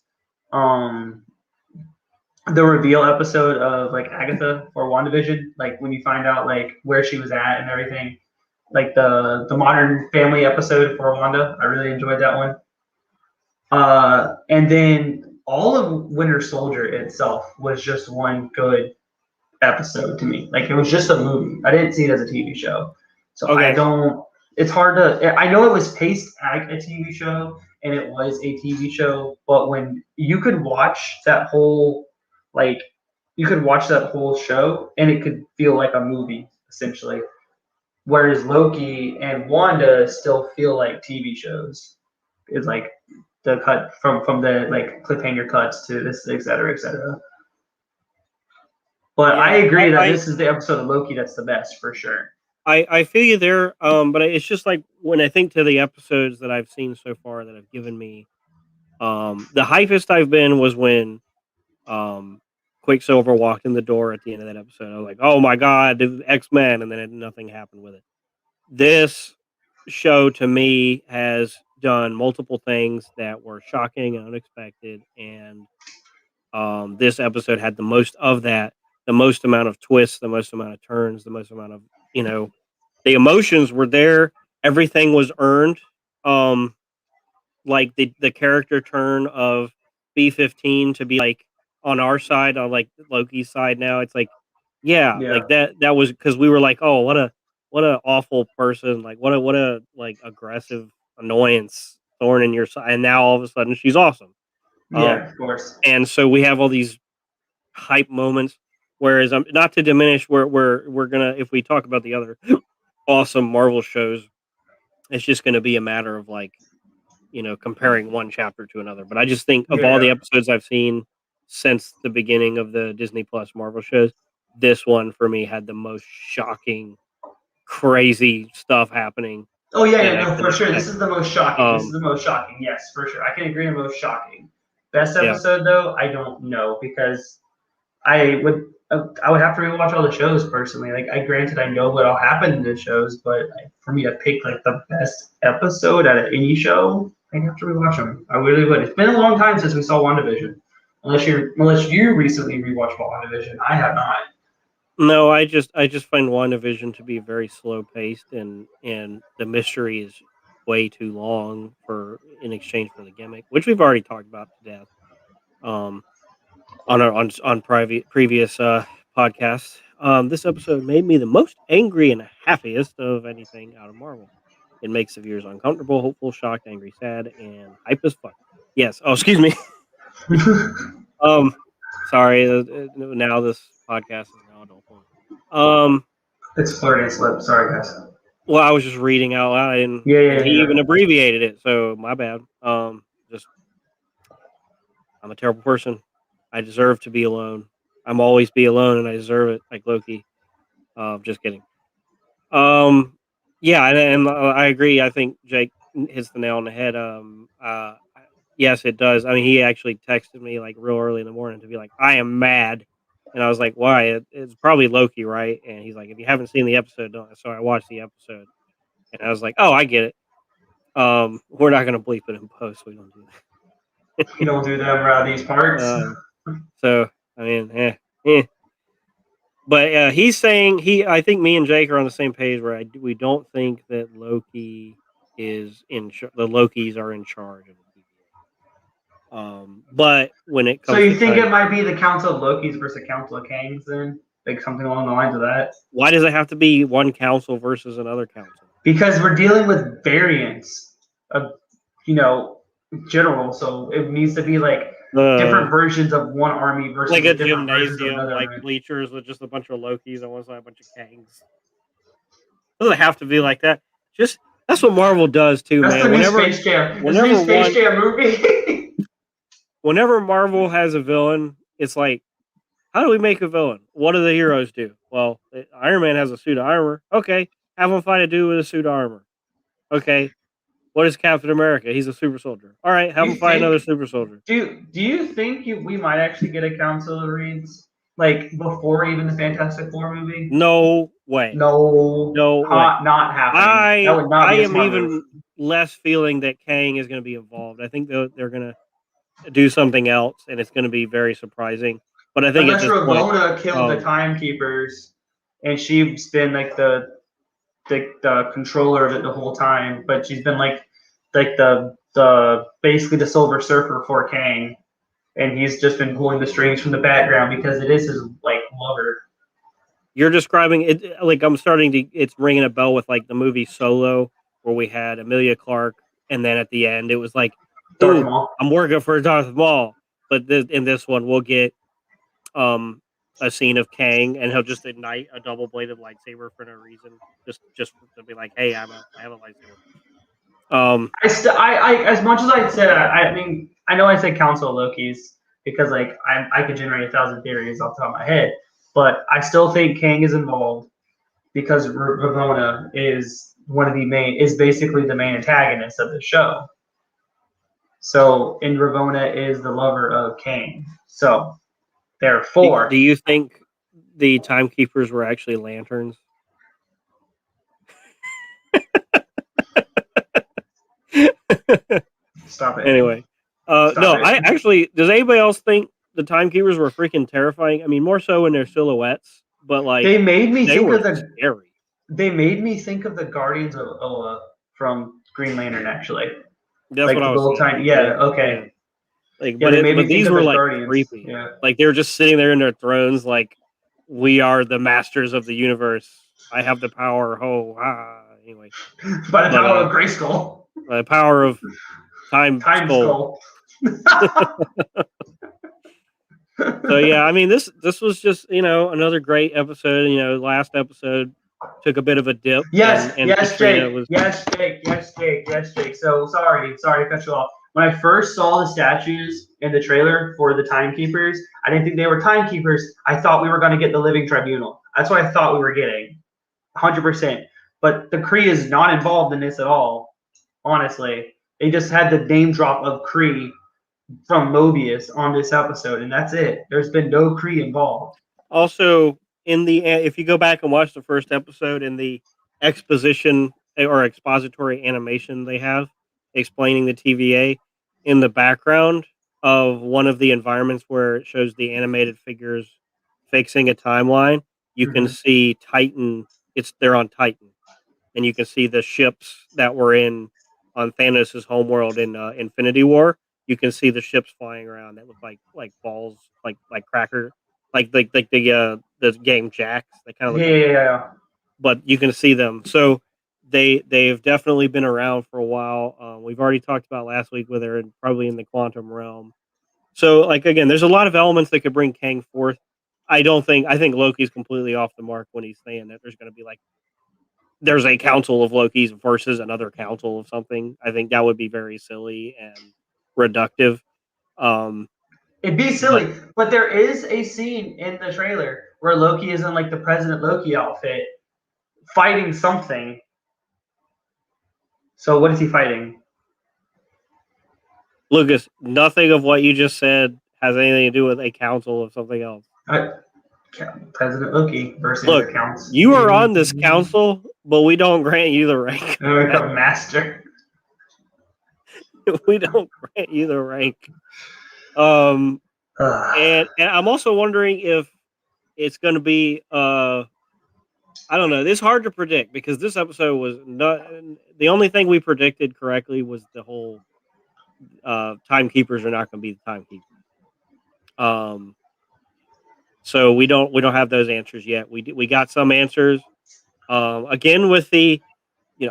B: the reveal episode of like Agatha or WandaVision, like when you find out like where she was at and everything. Like the Modern Family episode for Wanda. I really enjoyed that one. And then all of Winter Soldier itself was just one good episode to me. Like it was just a movie. I didn't see it as a TV show. So okay. It's hard to, I know it was paced like a TV show and it was a TV show, but when you could watch that whole, show and it could feel like a movie essentially. Whereas Loki and Wanda still feel like TV shows. It's like the cut from the like cliffhanger cuts to this, et cetera, et cetera. But yeah, I agree that this is the episode of Loki that's the best for sure.
A: I feel you there, but it's just like when I think to the episodes that I've seen so far that have given me, the hypest I've been was when Quicksilver walked in the door at the end of that episode. I was like, oh my God, X-Men, and then nothing happened with it. This show to me has done multiple things that were shocking and unexpected, and this episode had the most of that, the most amount of twists, the most amount of turns, the most amount of, the emotions were there. Everything was earned. Like the character turn of B-15 to be like on our side, on like Loki's side now. It's like, yeah. Like that was because we were like, oh, what a awful person. Like what a like aggressive annoyance, thorn in your side. And now all of a sudden she's awesome.
B: Yeah, of course.
A: And so we have all these hype moments. Whereas not to diminish where we're gonna, if we talk about the other awesome Marvel shows, it's just gonna be a matter of like, comparing one chapter to another. But I just think of all the episodes I've seen since the beginning of the Disney Plus Marvel shows, this one for me had the most shocking, crazy stuff happening.
B: Oh yeah, no, for sure. This is the most shocking. This is the most shocking. Yes, for sure. I can agree on most shocking. Best episode though, I don't know because I would have to rewatch all the shows personally. Like, granted, I know what all happened in the shows, but for me to pick like the best episode out of any show, I'd have to rewatch them. I really would. It's been a long time since we saw WandaVision. Unless you recently rewatched WandaVision, I have not.
A: No, I just find WandaVision to be very slow paced, and the mystery is way too long in exchange for the gimmick, which we've already talked about to death. On previous podcasts. This episode made me the most angry and happiest of anything out of Marvel. It makes the viewers uncomfortable, hopeful, shocked, angry, sad, and hype as fuck. Yes. Oh, excuse me. Sorry. Now this podcast is now adult.
B: It's Flirty Slip. Sorry, guys.
A: Well, I was just reading out loud, and he even abbreviated it, so my bad. I'm a terrible person. I deserve to be alone. I'm always be alone, and I deserve it, like Loki. Just kidding. Yeah, and I agree. I think Jake hits the nail on the head. Yes, it does. I mean, he actually texted me like real early in the morning to be like, "I am mad," and I was like, "Why?" It's probably Loki, right? And he's like, "If you haven't seen the episode, don't." So I watched the episode, and I was like, "Oh, I get it." We're not gonna bleep it in post. We don't do that.
B: We don't do that around these parts.
A: So I mean, But he's saying I think me and Jake are on the same page where we don't think that Loki is the Lokis are in charge of the TVA. But when it
B: So
A: comes
B: you
A: to
B: think
A: time,
B: it might be the Council of Lokis versus the Council of Kangs then? Like something along the lines of that?
A: why does it have to be one council versus another council?
B: Because we're dealing with variants of, general. So it needs to be like different versions of one army versus
A: like a
B: different versions of
A: gymnasium,
B: another
A: like
B: army.
A: bleachers with just a bunch of Lokis on one side, a bunch of Kangs. Doesn't have to be like that. Just that's what Marvel does too,
B: That's
A: man.
B: the new Space Jam. This new Space Jam movie.
A: Whenever Marvel has a villain, it's like, how do we make a villain? What do the heroes do? Well, Iron Man has a suit of armor. Okay, have him fight a dude with a suit of armor. Okay, what is Captain America? He's a super soldier. All right, have him fight another super soldier.
B: Do you think we might actually get a Council of Reeds like before even the Fantastic Four movie?
A: No way.
B: No way. Not happening. That would not be a smart
A: even
B: move.
A: less feeling that Kang is going to be involved. I think they're going to do something else, and it's going to be very surprising. But I think
B: unless Ravonna killed the Timekeepers, and she's been like the controller of it the whole time, but she's been like the basically the Silver Surfer for Kang, and he's just been pulling the strings from the background because it is his like lover.
A: You're describing it like it's ringing a bell with like the movie Solo, where we had Emilia Clarke, and then at the end it was like,
B: Darth Maul.
A: I'm working for Darth Maul. But in this one, we'll get a scene of Kang, and he'll just ignite a double bladed lightsaber for no reason, just to be like, hey, I have a lightsaber.
B: I as much as I said, I mean, I know I said Council of Loki's because like I could generate 1,000 theories off the top of my head, but I still think Kang is involved because Ravonna is basically the main antagonist of the show. So, and Ravonna is the lover of Kang. So, therefore,
A: do you think the Timekeepers were actually lanterns?
B: Stop it.
A: Anyway, I actually. Does anybody else think the Timekeepers were freaking terrifying? I mean, more so in their silhouettes, but like
B: they made me think of the
A: scary.
B: They made me think of the Guardians of Oa from Green Lantern. Actually,
A: that's
B: like
A: what I was saying.
B: tiny. Yeah. Okay.
A: Yeah. Like, but these were like
B: Guardians.
A: creepy.
B: Yeah.
A: Like they were just sitting there in their thrones, like we are the masters of the universe. I have the power. Ho ha. Anyway,
B: by the power of Grayskull.
A: By the power of Time Skull. So yeah, I mean this was just another great episode. Last episode took a bit of a dip.
B: Yes, Jake. Yes, Jake. So sorry to cut you off. When I first saw the statues in the trailer for the Timekeepers, I didn't think they were Timekeepers. I thought we were going to get the Living Tribunal. That's what I thought we were getting, 100%. But the Kree is not involved in this at all. Honestly, they just had the name drop of Kree from Mobius on this episode, and that's it. There's been no Kree involved.
A: Also, if you go back and watch the first episode in the exposition or expository animation they have explaining the TVA, in the background of one of the environments where it shows the animated figures fixing a timeline, you can see Titan. They're on Titan, and you can see the ships that were on Thanos' homeworld in Infinity War. You can see the ships flying around that look like balls, like cracker, like the game jacks. They kind of look
B: yeah.
A: But you can see them. So they've definitely been around for a while. We've already talked about last week where they're probably in the quantum realm. So like again, there's a lot of elements that could bring Kang forth. I think Loki's completely off the mark when he's saying that there's going to be there's a council of Lokis versus another council of something. I think that would be very silly and reductive.
B: It'd be silly, but there is a scene in the trailer where Loki is in like the President Loki outfit, fighting something. So what is he fighting?
A: Lucas, nothing of what you just said has anything to do with a council of something else.
B: President Loki versus
A: Look,
B: the council.
A: You are on this council, but we don't grant you the rank.
B: Master.
A: We don't grant you the rank. And I'm also wondering if it's going to be I don't know. This is hard to predict because this episode was not the only thing we predicted correctly was the whole timekeepers are not going to be the timekeepers. So we don't have those answers yet. We got some answers. Again with the,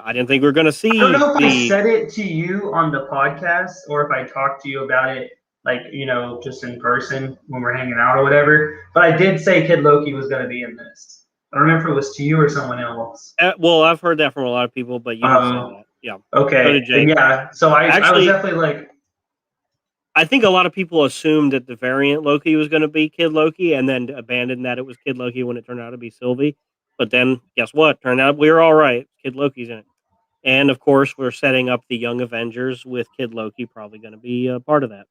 A: I didn't think we were going to see.
B: I don't know if I said it to you on the podcast or if I talked to you about it, like, just in person when we're hanging out or whatever. But I did say Kid Loki was going to be in this. I don't remember if it was to you or someone else.
A: Well, I've heard that from a lot of people, but you didn't say that. Yeah.
B: Okay.
A: So did Jake.
B: Yeah. So I was definitely like.
A: I think a lot of people assumed that the variant Loki was going to be Kid Loki and then abandoned that it was Kid Loki when it turned out to be Sylvie. But then, guess what? Turned out we were all right. Kid Loki's in it. And, of course, we're setting up the Young Avengers with Kid Loki probably going to be a part of that.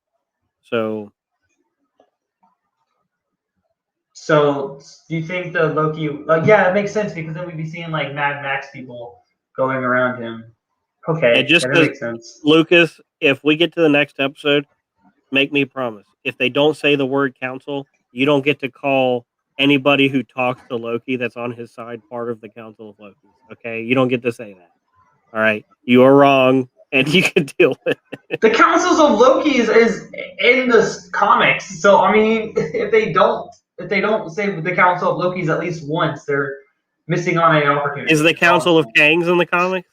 A: So, do you think the Loki... yeah, it makes sense because then we'd be seeing, like, Mad Max people going around him. Okay, that makes sense. Lucas, if we get to the next episode, make me a promise. If they don't say the word council, you don't get to call anybody who talks to Loki that's on his side part of the Council of Loki. Okay? You don't get to say that. All right? You are wrong, and you can deal with it.
B: The Councils of Loki is in the comics. So, I mean, if they don't say the Council of Loki's at least once, they're missing on an opportunity.
A: Is the Council of Kangs in the comics?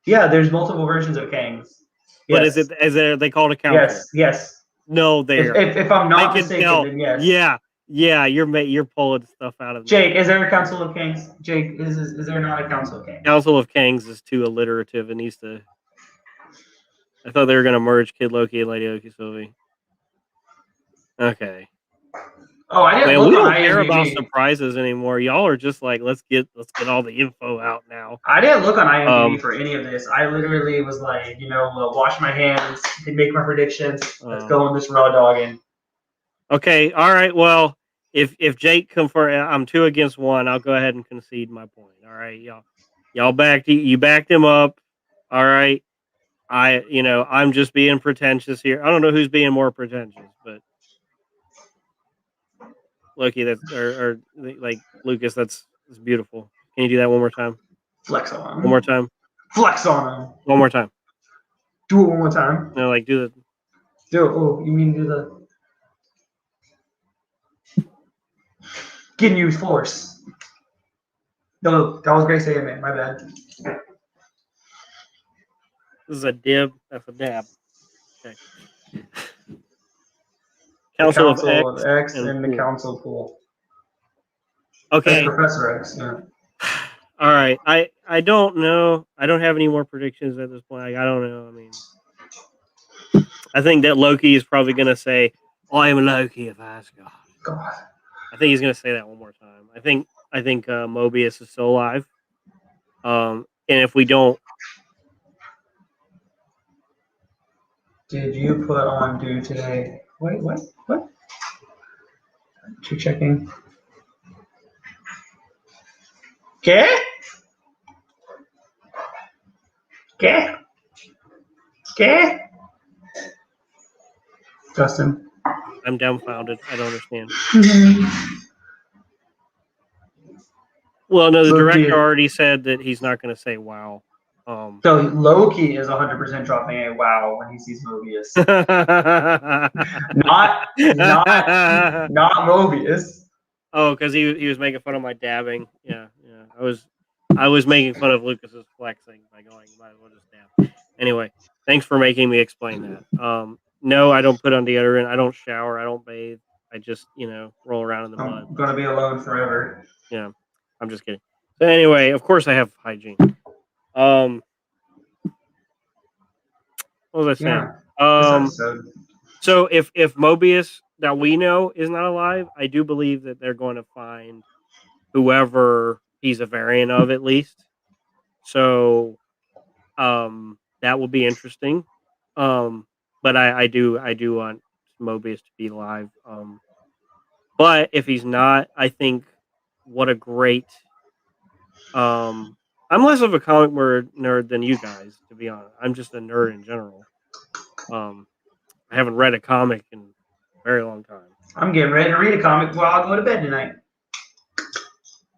B: Yeah, there's multiple versions of Kangs.
A: Yes. But is they called a council?
B: Yes.
A: No,
B: if I'm not mistaken, then yes.
A: Yeah, you're pulling stuff out of
B: Jake, is there a Council of Kangs? Jake, is there not a Council of Kangs?
A: Council of Kangs is too alliterative. It needs to. I thought they were gonna merge Kid Loki and Lady Loki Sylvie. Okay.
B: Oh, I didn't.
A: Man, we don't care about surprises anymore. Y'all are just like, let's get all the info out now.
B: I didn't look on IMDb for any of this. I literally was like, wash my hands, make my predictions. Let's go on this raw dogging.
A: Okay, all right. Well, if Jake I'm 2 against 1, I'll go ahead and concede my point. All right, y'all backed him up. All right. I'm just being pretentious here. I don't know who's being more pretentious, but Loki, or like Lucas, that's beautiful. Can you do that one more time?
B: Flex on him.
A: One more time.
B: Flex on him.
A: One more time.
B: Do it one more time.
A: No, like do the.
B: Do it. Oh, you mean do the. Getting used force. No, that was great saying, man. My bad.
A: This is a dib. That's a dab. Okay.
B: Council of X and the Council Pool.
A: Okay.
B: That's Professor X. Yeah.
A: All right. I don't know. I don't have any more predictions at this point. I don't know. I mean, I think that Loki is probably going to say, "I am Loki of Asgard."
B: God.
A: I think he's going to say that one more time. I think Mobius is still alive. And if we don't.
B: Did you put on due today? Wait, what? Checking. ¿Qué? Justin.
A: I'm dumbfounded. I don't understand. Well, no, the director already said that he's not going to say wow.
B: So Loki is 100% dropping a wow when he sees Mobius. not Mobius.
A: Oh, because he was making fun of my dabbing. Yeah. I was making fun of Lucas's flexing by going, might as well just dab. Anyway, thanks for making me explain that. No, I don't put on deodorant. I don't shower. I don't bathe. I just, roll around in the mud.
B: I'm going to be alone forever.
A: Yeah, I'm just kidding. So anyway, of course I have hygiene. What was I saying?
B: Yeah,
A: so if Mobius that we know is not alive, I do believe that they're going to find whoever he's a variant of, at least. So, that will be interesting. But I do want Mobius to be alive. But if he's not, I think what a great. I'm less of a comic nerd than you guys, to be honest. I'm just a nerd in general. Um, I haven't read a comic in a very long time.
B: I'm getting ready to read a comic while I go to bed tonight.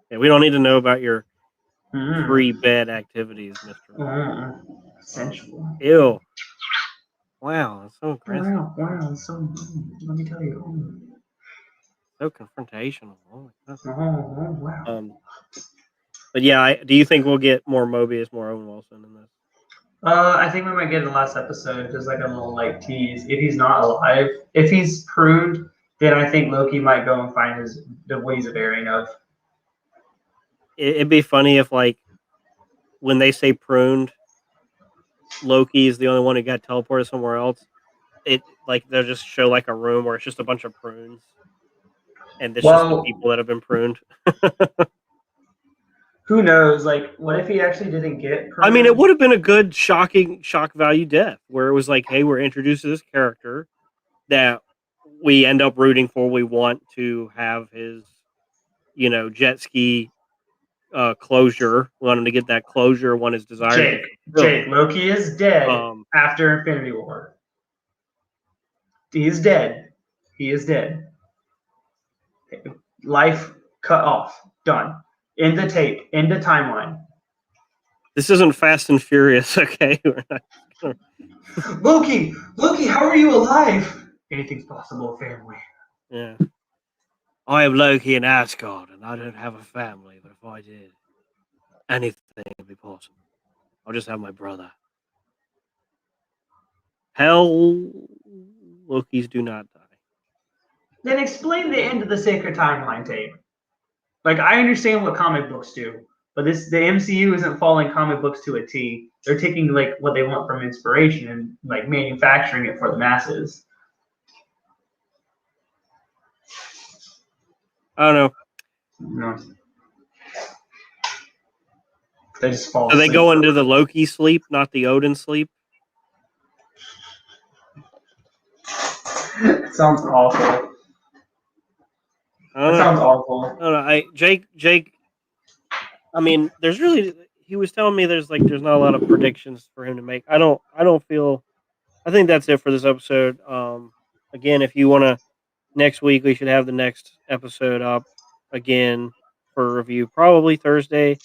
A: Yeah, we don't need to know about your pre-bed activities, Mister.
B: Sensual.
A: Ew. Wow, that's so aggressive.
B: Wow. So, let me tell you.
A: So confrontational. Oh,
B: Wow.
A: But yeah, do you think we'll get more Mobius, more Owen Wilson in this?
B: I think we might get in the last episode just like a little like tease. If he's not alive, if he's pruned, then I think Loki might go and find what he's a variant of.
A: It'd be funny if, like, when they say pruned, Loki is the only one who got teleported somewhere else. They'll just show like a room where it's just a bunch of prunes, and it's just the people that have been pruned.
B: Who knows? Like, what if he actually didn't get pruned?
A: I mean, it would have been a good shock value death, where it was like, hey, we're introduced to this character that we end up rooting for. We want to have his, jet ski closure. We want him to get that closure. Want his desire.
B: Jake, Loki is dead after Infinity War. He is dead. He is dead. Life cut off. Done. End the tape. End the timeline.
A: This isn't Fast and Furious, okay?
B: Loki, how are you alive? Anything's possible, family.
A: Yeah. I am Loki in Asgard, and I don't have a family, but if I did, anything would be possible. I'll just have my brother. Hell, Lokis do not die.
B: Then explain the end of the Sacred Timeline tape. Like, I understand what comic books do, but the MCU isn't following comic books to a T. They're taking like what they want from inspiration and like manufacturing it for the masses.
A: I don't know.
B: No. They just fall.
A: So they go into the Loki sleep, not the Odin sleep.
B: It sounds awful. Sounds awful.
A: I don't know. Jake. I mean, he was telling me there's not a lot of predictions for him to make. I think that's it for this episode. Again, if you want to, next week we should have the next episode up again for review, probably Thursday.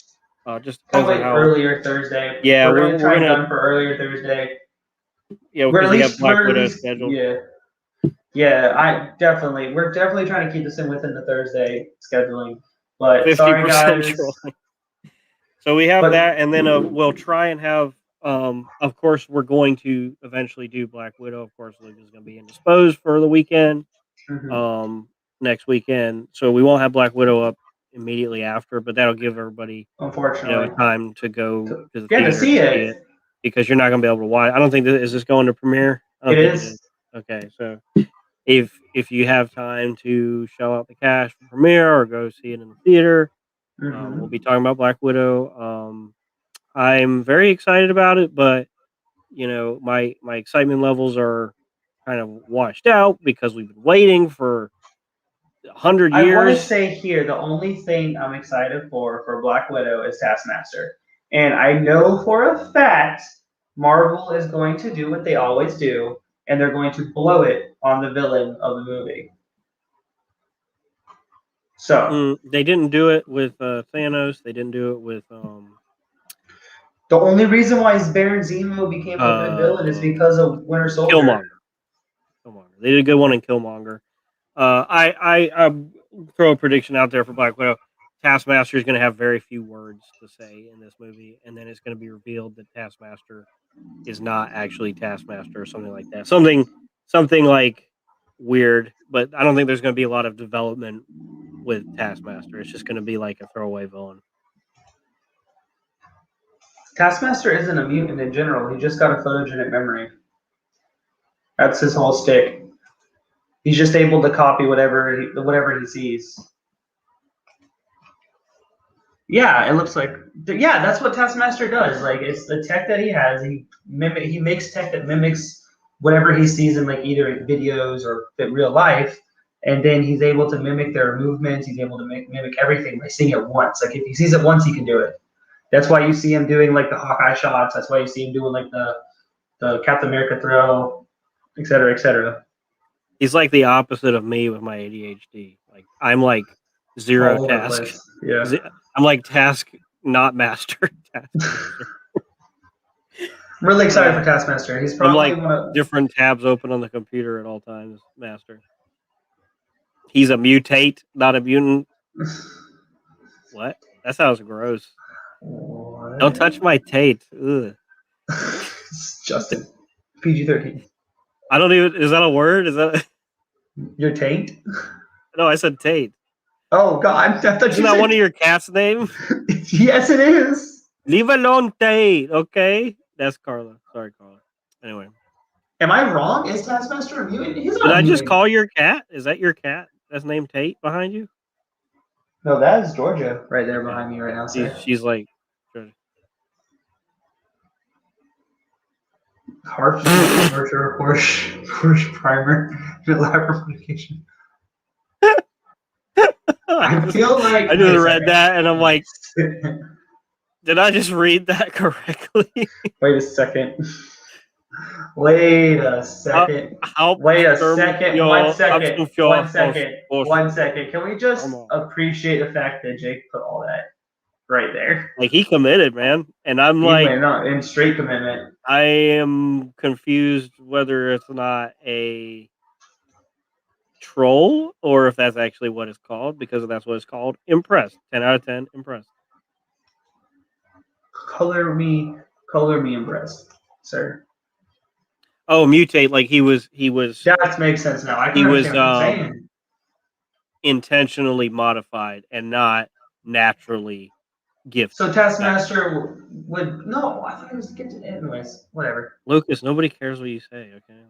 A: Just depends on how
B: earlier Thursday.
A: Yeah,
B: we're gonna try done for earlier Thursday.
A: Yeah, because we have Black Widow scheduled.
B: Yeah, we're definitely trying to keep this in within the Thursday scheduling. But 50% sorry guys.
A: So we have that, and then we'll try and have. Of course, we're going to eventually do Black Widow. Of course, Luke is going to be indisposed for the weekend. Next weekend, so we won't have Black Widow up immediately after, but that'll give everybody,
B: unfortunately,
A: time to go to the
B: theater
A: to see it, because you're not going to be able to watch. I don't think is this going to premiere?
B: It is.
A: Okay, so if you have time to shell out the cash for premiere or go see it in the theater, we'll be talking about Black Widow. I'm very excited about it, but my excitement levels are kind of washed out because we've been waiting for 100 years.
B: I want to say here, the only thing I'm excited for Black Widow is Taskmaster. And I know for a fact Marvel is going to do what they always do, and they're going to blow it on the villain of the movie. So
A: they didn't do it with Thanos. They didn't do it with
B: the only reason why Baron Zemo became a good villain is because of Winter Soldier.
A: Killmonger. They did a good one in Killmonger. I throw a prediction out there for Black Widow. Taskmaster is going to have very few words to say in this movie, and then it's going to be revealed that Taskmaster is not actually Taskmaster or something like that. Something like weird, but I don't think there's going to be a lot of development with Taskmaster. It's just going to be like a throwaway villain.
B: Taskmaster isn't a mutant in general. He just got a photogenic memory. That's his whole stick. He's just able to copy whatever he sees. Yeah, it looks like that's what Taskmaster does. Like it's the tech that he has. He makes tech that mimics whatever he sees in like either videos or in real life, and then he's able to mimic their movements. He's able to mimic everything by seeing it once. Like if he sees it once, he can do it. That's why you see him doing like the Hawkeye shots. That's why you see him doing like the Captain America throw, et cetera, et cetera.
A: He's like the opposite of me with my ADHD. Like I'm like zero task.
B: Yeah.
A: I'm like task not master.
B: I'm really excited for Taskmaster. He's probably
A: I'm like different tabs open on the computer at all times. Master. He's a mutate, not a mutant. What? That sounds gross. What? Don't touch my Tate. Ugh.
B: Justin. PG-13.
A: I don't even. Is that a word? Is that
B: your Tate?
A: No, I said Tate.
B: Oh God!
A: Isn't that one of your cat's names?
B: Yes, it is.
A: Leave alone, Tate. Okay, that's Carla. Sorry, Carla. Anyway,
B: am I wrong? Is Taskmaster a mutant? He's not.
A: Did I just call your cat? Is that your cat? That's named Tate behind you?
B: No, that is Georgia right there behind me right now, sir.
A: She's like
B: harsh primer, elaborate medication. I feel like
A: I just read that and I'm like, did I just read that correctly?
B: Wait a second. Wait a second. One second. Can we just appreciate the fact that Jake put all that right there?
A: Like he committed, man. And I'm
B: in straight commitment.
A: I am confused whether it's not a troll or if that's actually what it's called, because that's what it's called. Impressed. 10 out of 10. Impressed.
B: Color me impressed, sir.
A: Oh, mutate, like he was
B: that makes sense now. I can understand what you're saying.
A: Intentionally modified and not naturally gifted.
B: So Taskmaster would no, I thought he was gifted anyways. Whatever.
A: Lucas, nobody cares what you say, okay?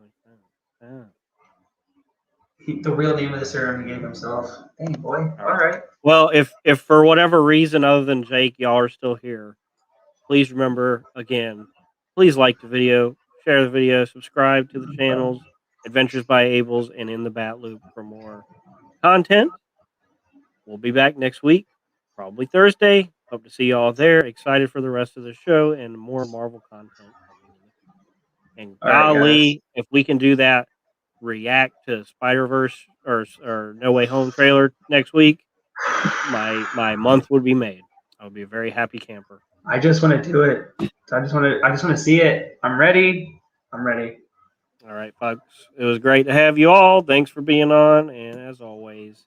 B: The real name of the serum he gave himself. Dang boy. All right.
A: Well, if for whatever reason other than Jake, y'all are still here, please remember again, please like the video, share the video, subscribe to the channels, Adventures by Ables and In the Bat Loop for more content. We'll be back next week, probably Thursday. Hope to see y'all there. Excited for the rest of the show and more Marvel content. And golly, if we can do that, react to Spider-Verse or No Way Home trailer next week, my month would be made. I would be a very happy camper.
B: I just want to do it. I just want to see it. I'm ready. All
A: right, folks. It was great to have you all. Thanks for being on. And as always,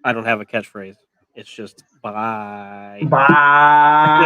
A: I don't have a catchphrase. It's just bye.
B: Bye.